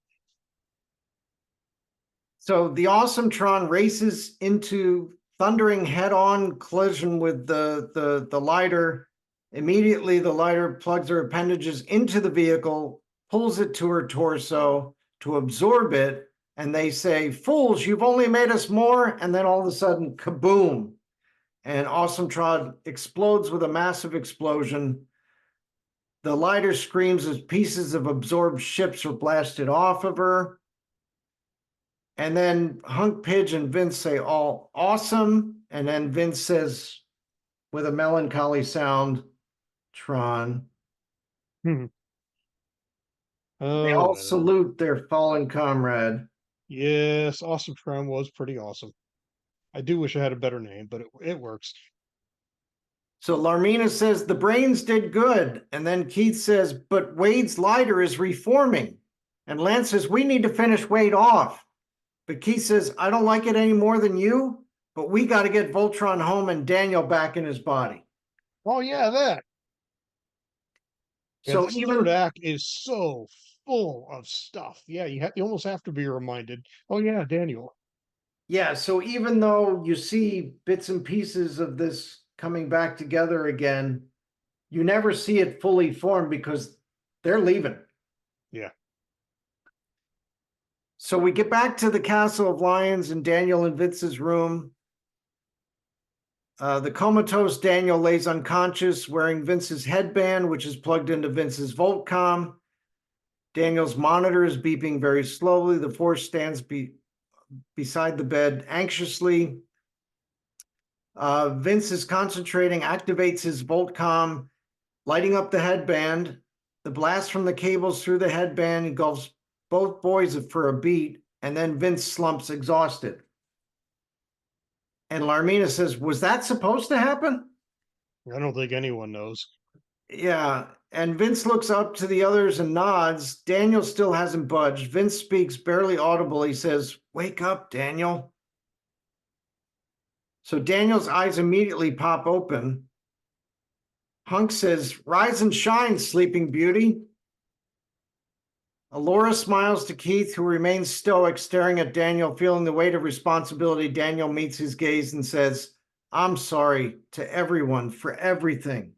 So the Awesometron races into thundering head-on collision with the lighter. Immediately, the lighter plugs her appendages into the vehicle, pulls it to her torso to absorb it, and they say, "Fools, you've only made us more." And then all of a sudden, kaboom! And Awesome Trod explodes with a massive explosion. The lighter screams as pieces of absorbed ships are blasted off of her. And then Hunk, Pidge, and Vince say, "All awesome." And then Vince says, with a melancholy sound, "Tron." Hmm. They Oh, all no. salute their fallen comrade. Yes, Awesome Tron was pretty awesome. I do wish I had a better name, but it works. So Larmina says, "The brains did good." And then Keith says, "But Wade's lighter is reforming." And Lance says, "We need to finish Wade off." But Keith says, "I don't like it any more than you, but we got to get Voltron home and Daniel back in his body." Oh yeah, that. Yeah, So this third even, act is so full of stuff. Yeah, you almost have to be reminded. Oh yeah, Daniel. yeah, so even though you see bits and pieces of this coming back together again, you never see it fully formed because they're leaving. Yeah. So we get back to the Castle of Lions in Daniel and Vince's room. The comatose Daniel lays unconscious, wearing Vince's headband, which is plugged into Vince's Voltcom. Daniel's monitor is beeping very slowly. The Force stands beside the bed anxiously. Vince is concentrating, activates his Voltcom, lighting up the headband. The blast from the cables through the headband engulfs both boys for a beat, and then Vince slumps exhausted. And Larmina says, "Was that supposed to happen?" I don't think anyone knows. Yeah. And Vince looks up to the others and nods. Daniel still hasn't budged. Vince speaks barely audible. He says, "Wake up, Daniel." So Daniel's eyes immediately pop open. Hunk says, "Rise and shine, Sleeping Beauty." Alora smiles to Keith, who remains stoic, staring at Daniel, feeling the weight of responsibility. Daniel meets his gaze and says, "I'm sorry to everyone for everything."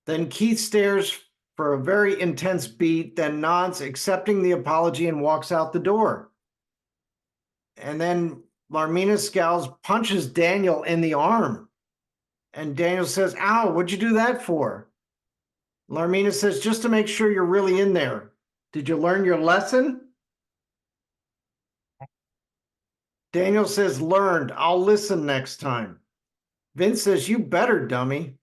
Then Keith stares for a very intense beat, then nods, accepting the apology, and walks out the door. And then Larmina scowls, punches Daniel in the arm. And Daniel says, "Ow, what'd you do that for?" Larmina says, "Just to make sure you're really in there. Did you learn your lesson?" Daniel says, "Learned. I'll listen next time." Vince says, "You better, dummy."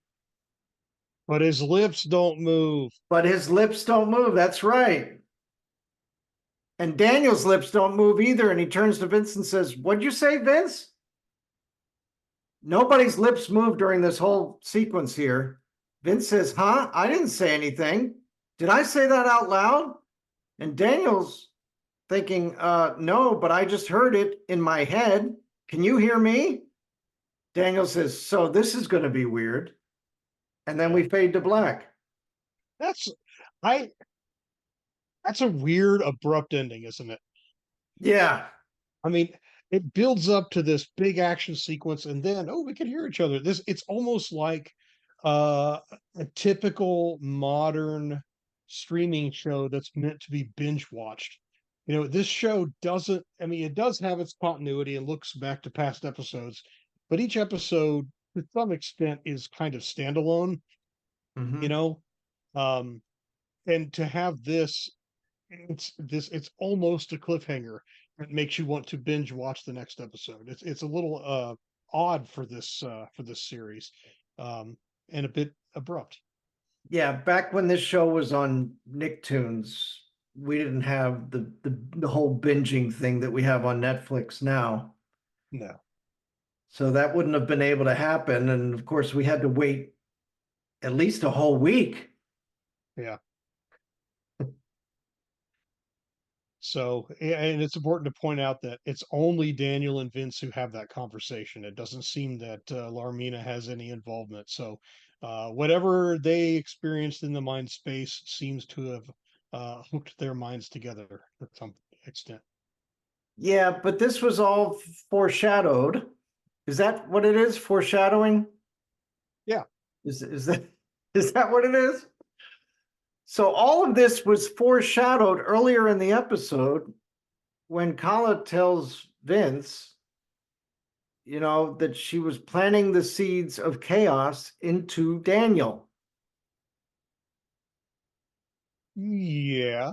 But his lips don't move. But his lips don't move. That's right. And Daniel's lips don't move either. And he turns to Vince and says, "What'd you say, Vince?" Nobody's lips move during this whole sequence here. Vince says, "Huh? I didn't say anything. Did I say that out loud?" And Daniel's thinking, "No, but I just heard it in my head. Can you hear me?" Daniel says, "So this is going to be weird." And then we fade to black. That's I that's a weird abrupt ending, isn't it? Yeah. I mean, it builds up to this big action sequence, and then we can hear each other. It's almost like uh, a typical modern streaming show that's meant to be binge watched. This show doesn't. I mean, it does have its continuity and looks back to past episodes, but each episode, to some extent, is kind of standalone. You Mhm. know, um, and to have it's almost a cliffhanger. It makes you want to binge watch the next episode. It's a little odd for this series, um, and a bit abrupt. Yeah, back when this show was on Nicktoons, we didn't have the whole binging thing that we have on Netflix now. No. So that wouldn't have been able to happen. And of course, we had to wait at least a whole week. Yeah. So, and it's important to point out that it's only Daniel and Vince who have that conversation. It doesn't seem that Larmina has any involvement. So, whatever they experienced in the mind space seems to have hooked their minds together to some extent. Yeah, but this was all foreshadowed Is that what it is? Foreshadowing? Yeah. Is that is that what it is? So all of this was foreshadowed earlier in the episode when Kala tells Vince, that she was planting the seeds of chaos into Daniel. Yeah.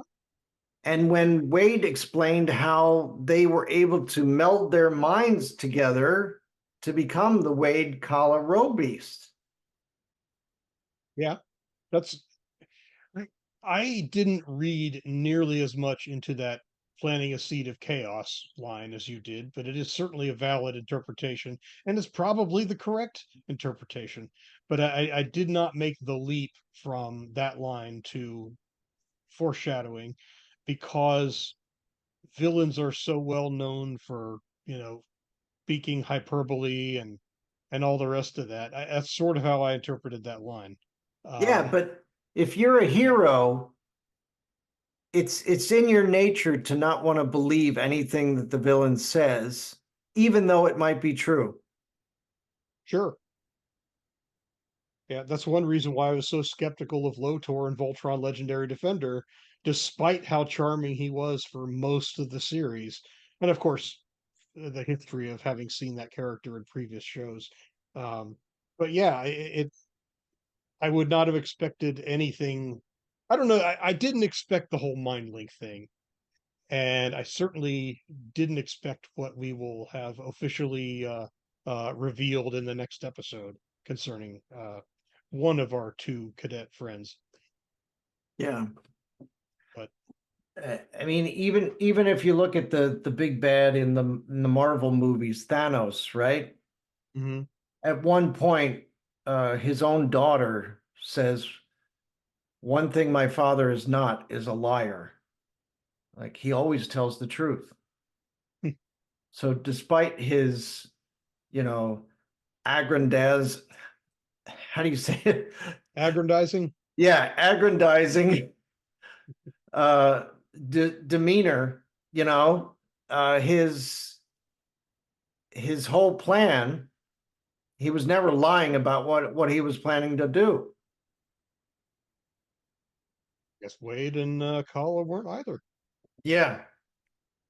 And when Wade explained how they were able to meld their minds together to become the Wade Kala Road Beast. Yeah. That's I didn't read nearly as much into that planting a seed of chaos line as you did, but it is certainly a valid interpretation and is probably the correct interpretation. But I did not make the leap from that line to foreshadowing because villains are so well known for, speaking hyperbole and all the rest of that. That's sort of how I interpreted that line. Yeah, Um, but if you're a hero, it's in your nature to not want to believe anything that the villain says, even though it might be true. sure. Yeah, that's one reason why I was so skeptical of Lotor and Voltron Legendary Defender, despite how charming he was for most of the series. And of course, the history of having seen that character in previous shows. Um, but yeah, I would not have expected anything. I don't know. I didn't expect the whole mind link thing. And I certainly didn't expect what we will have officially revealed in the next episode concerning one of our two cadet friends. Yeah. But I mean, even if you look at the big bad in the Marvel movies, Thanos, right? mhm, At one point, his own daughter says, "One thing my father is not is a liar. Like he always tells the truth." So despite his, you know, aggrandiz, how do you say it? aggrandizing. Yeah, aggrandizing demeanor, his whole plan, he was never lying about what he was planning to do. Guess Wade and Kala weren't either. Yeah.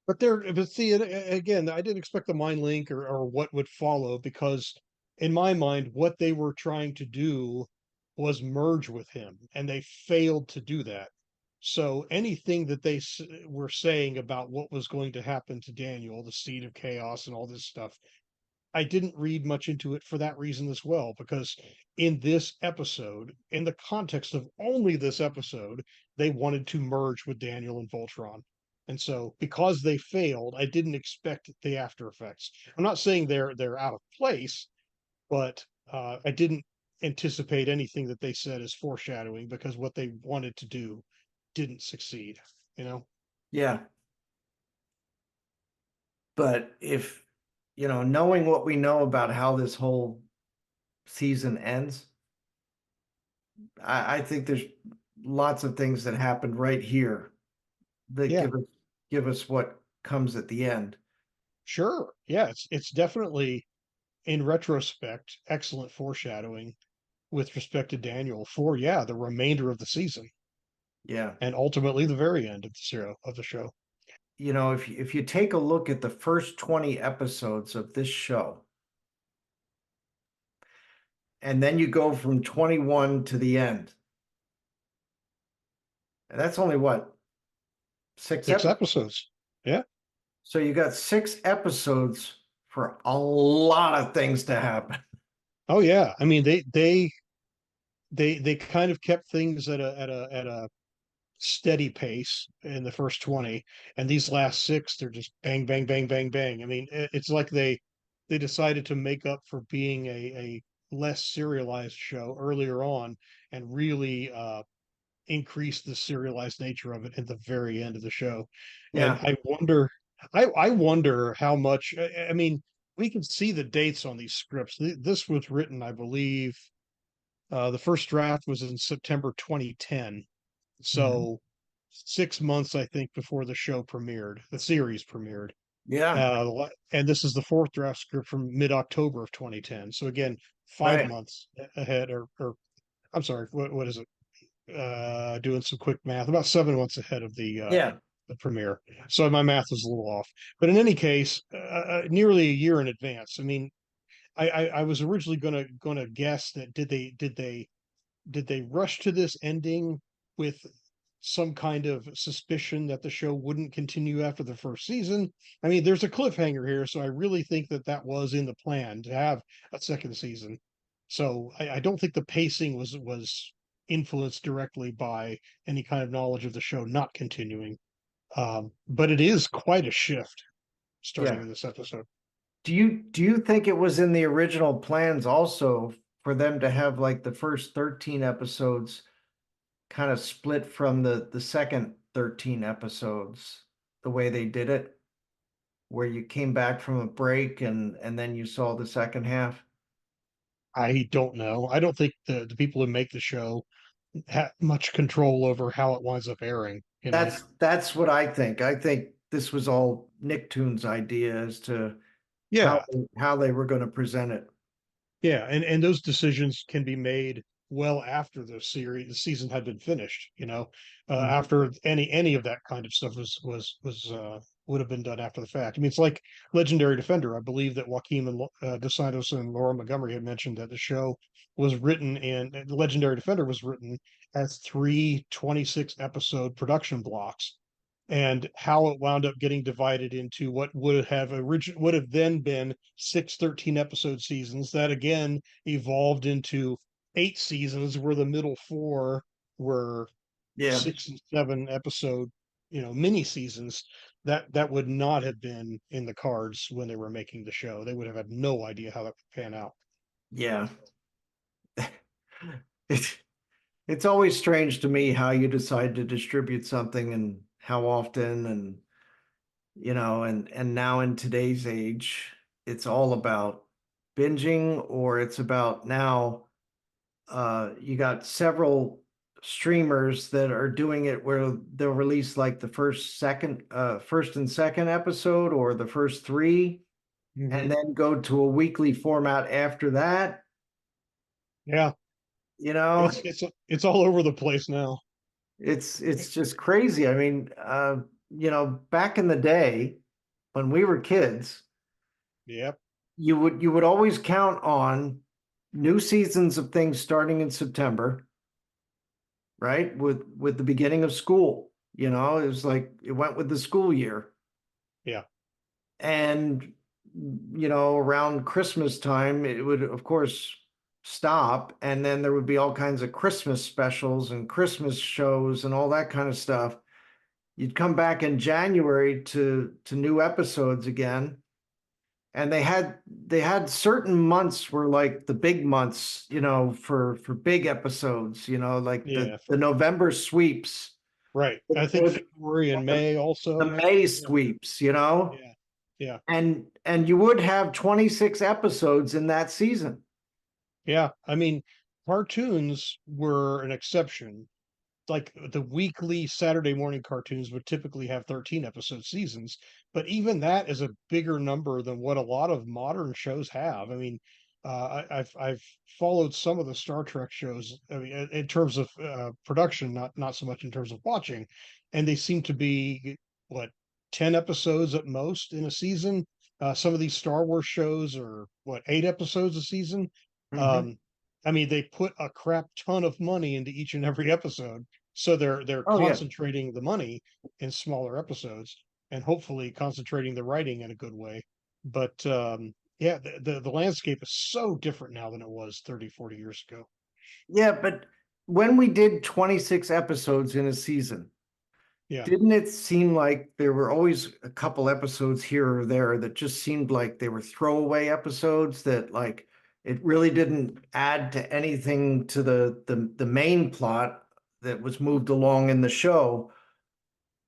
But see, again, I didn't expect the mind link or what would follow because, in my mind, what they were trying to do was merge with him, and they failed to do that. So anything that they were saying about what was going to happen to Daniel, the seed of chaos, and all this stuff, I didn't read much into it for that reason as well, because in this episode, in the context of only this episode, they wanted to merge with Daniel and Voltron. And so because they failed, I didn't expect the after effects. I'm not saying they're out of place, but I didn't anticipate anything that they said as foreshadowing because what they wanted to do didn't succeed, you know? Yeah. But if, knowing what we know about how this whole season ends, I think there's lots of things that happened right here that Yeah, give us what comes at the end. sure. Yeah, it's definitely in retrospect, excellent foreshadowing with respect to Daniel for the remainder of the season Yeah. and ultimately the very end of the show. If you take a look at the first 20 episodes of this show, and then you go from 21 to the end, and that's only what, six Six episodes? episodes. Yeah. So you got 6 episodes for a lot of things to happen. Oh yeah. I mean they kind of kept things at a steady pace in the first 20, and these last six they're just bang bang bang bang bang. I mean it's like they decided to make up for being a less serialized show earlier on and really increase the serialized nature of it at the very end of the show. And Yeah. I wonder how much. I mean, we can see the dates on these scripts. This was written, I believe, the first draft was in September 2010. Mhm. So 6 months, I think, before the show premiered, the series premiered. Yeah, And this is the fourth draft script from mid-October of 2010. So again, 5 months ahead, or I'm sorry, what is it? Doing some quick math, about 7 months ahead of yeah, the premiere. So my math was a little off. But in any case, nearly a year in advance. I mean, I was originally gonna guess that did they rush to this ending with some kind of suspicion that the show wouldn't continue after the first season? I mean, there's a cliffhanger here, so I really think that that was in the plan to have a second season. So I don't think the pacing was influenced directly by any kind of knowledge of the show not continuing. But it is quite a shift starting yeah. in this episode. Do you think it was in the original plans also for them to have like the first 13 episodes kind of split from the second 13 episodes, the way they did it, where you came back from a break and then you saw the second half? I don't know. I don't think the people who make the show have much control over how it winds up airing, you know? That's what I think. I think this was all Nicktoons idea as to how Yeah, how they were going to present it. yeah, and those decisions can be made well after the season had been finished, you know, Mhm. after any of that kind of stuff would have been done after the fact. I mean, it's like Legendary Defender. I believe that Joaquin and Dos Santos and Laura Montgomery had mentioned that the show was written in Legendary Defender was written as 3 26 episode production blocks, and how it wound up getting divided into what would have then been 6 13 episode seasons that again evolved into 8 seasons, where the middle four were Yeah. 6 and 7 episode, mini seasons. That would not have been in the cards when they were making the show. They would have had no idea how that would pan out. Yeah. It, it's always strange to me how you decide to distribute something and how often, and and now in today's age, it's all about binging, or it's about now you got several streamers that are doing it where they'll release like the first and second episode or the first three Mhm. and then go to a weekly format after that. Yeah, You know, it's all over the place now. it's just crazy. I mean, back in the day when we were kids, Yep. you would always count on new seasons of things starting in September, right? With the beginning of school. It was like it went with the school year. Yeah. And around Christmas time, it would, of course, stop. And then there would be all kinds of Christmas specials and Christmas shows and all that kind of stuff. You'd come back in January to new episodes again. And they had certain months were like the big months, for big episodes, like the Yeah. the November sweeps, Right. I think or February and May the also. May Yeah. sweeps, Yeah. Yeah. and you would have 26 episodes in that season. Yeah. I mean, cartoons were an exception. Like the weekly Saturday morning cartoons would typically have 13 episode seasons, but even that is a bigger number than what a lot of modern shows have. I mean, I've followed some of the Star Trek shows. I mean, in terms of production, not so much in terms of watching, and they seem to be what 10 episodes at most in a season. Some of these Star Wars shows are what 8 episodes a season. Mhm. Um, I mean, they put a crap ton of money into each and every episode, so they're Oh yeah. concentrating the money in smaller episodes and hopefully concentrating the writing in a good way. But yeah, the landscape is so different now than it was 30, 40 years ago. Yeah, but when we did 26 episodes in a season, Yeah. didn't it seem like there were always a couple episodes here or there that just seemed like they were throwaway episodes that like it really didn't add to anything to the main plot that was moved along in the show?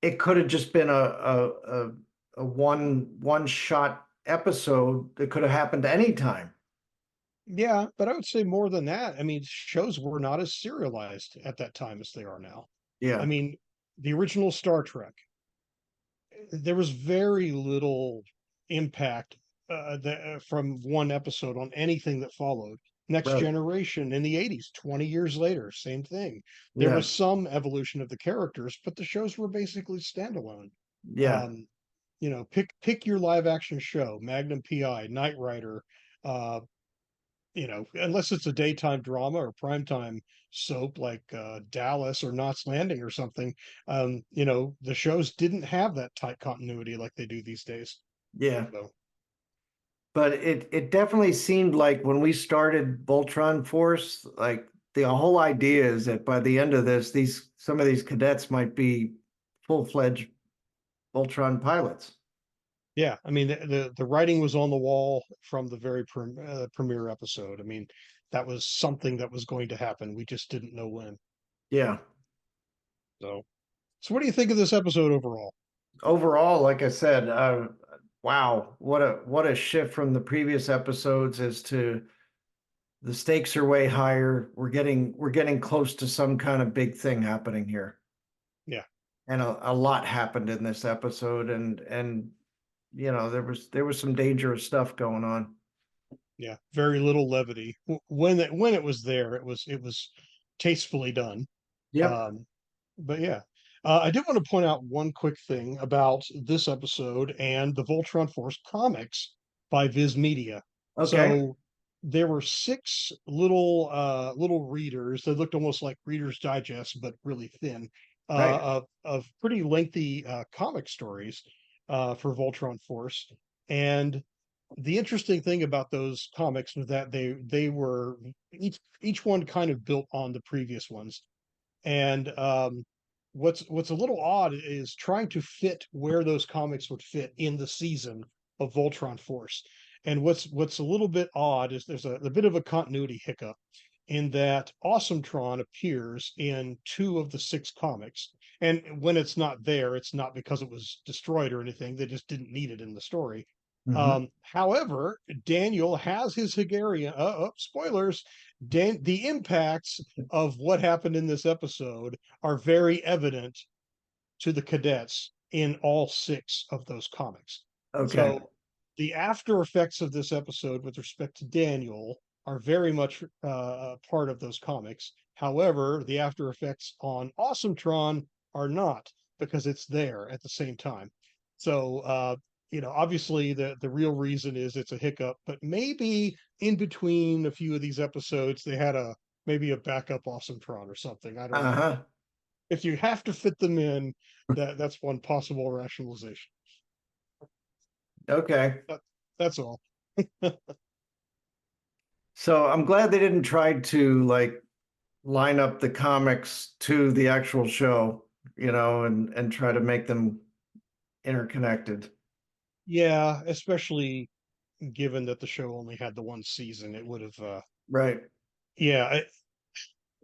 It could have just been a one shot episode that could have happened anytime. Yeah, but I would say more than that. I mean, shows were not as serialized at that time as they are now. I Yeah. mean, the original Star Trek, there was very little impact from one episode on anything that followed. Next Right. Generation in the 80s, 20 years later, same thing. There Yeah. was some evolution of the characters, but the shows were basically standalone. Yeah. Pick your live action show, Magnum PI, Knight Rider, uh, unless it's a daytime drama or primetime soap like Dallas or Knots Landing or something, the shows didn't have that tight continuity like they do these days. Yeah. So, But it definitely seemed like when we started Voltron Force, like the whole idea is that by the end of this, some of these cadets might be full-fledged Voltron pilots. yeah, I mean, the writing was on the wall from the very premiere episode. I mean, that was something that was going to happen. We just didn't know when. Yeah. So what do you think of this episode overall? Overall, like I said, wow, what a shift from the previous episodes as to the stakes are way higher. We're getting close to some kind of big thing happening here. Yeah. And a lot happened in this episode, and there was some dangerous stuff going on. Yeah, very little levity. When it was there, it was tastefully done. Yep. But yeah, I did want to point out one quick thing about this episode and the Voltron Force comics by Viz Media. Okay. So there were 6 little readers that looked almost like Reader's Digest, but really thin, Right. of pretty lengthy comic stories for Voltron Force. And the interesting thing about those comics was that they were each one kind of built on the previous ones. And what's a little odd is trying to fit where those comics would fit in the season of Voltron Force. And what's a little bit odd is there's a bit of a continuity hiccup in that Awesometron appears in 2 of the 6 comics. And when it's not there, it's not because it was destroyed or anything. They just didn't need it in the story. However, Daniel has his Hegarian. Spoilers. The impacts of what happened in this episode are very evident to the cadets in all 6 of those comics. Okay. So the after effects of this episode with respect to Daniel are very much part of those comics. However, the after effects on Awesometron are not, because it's there at the same time. So obviously the real reason is it's a hiccup, but maybe in between a few of these episodes they had maybe a backup Awesometron or something. I don't know. If you have to fit them in, that's one possible rationalization. Okay. That's all. So I'm glad they didn't try to line up the comics to the actual show, and try to make them interconnected. Yeah, especially given that the show only had the one season, it would have. Right. Yeah,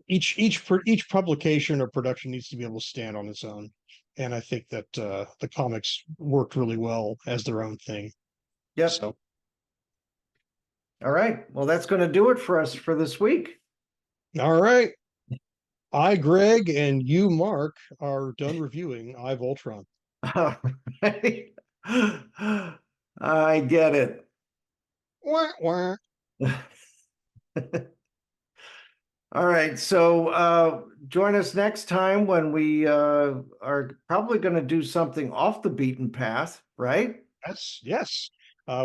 each publication or production needs to be able to stand on its own, and I think that the comics worked really well as their own thing. Yep. So, all right. Well, that's going to do it for us for this week. all right. I, Greg, and you, Mark, are done reviewing Voltron. All right. I get it. Wah, wah. All right. So join us next time when we are probably going to do something off the beaten path, right? Yes.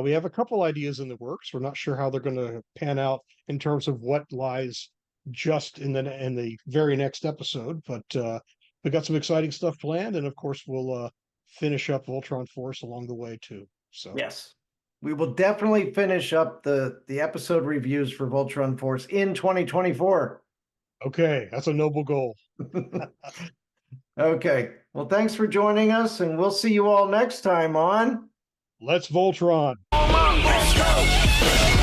We have a couple ideas in the works. We're not sure how they're going to pan out in terms of what lies just in the very next episode, but we got some exciting stuff planned, and of course we'll finish up Voltron Force along the way too. So yes, we will definitely finish up the episode reviews for Voltron Force in 2024. Okay, that's a noble goal. Okay, well, thanks for joining us, and we'll see you all next time on Let's Voltron. Let's go.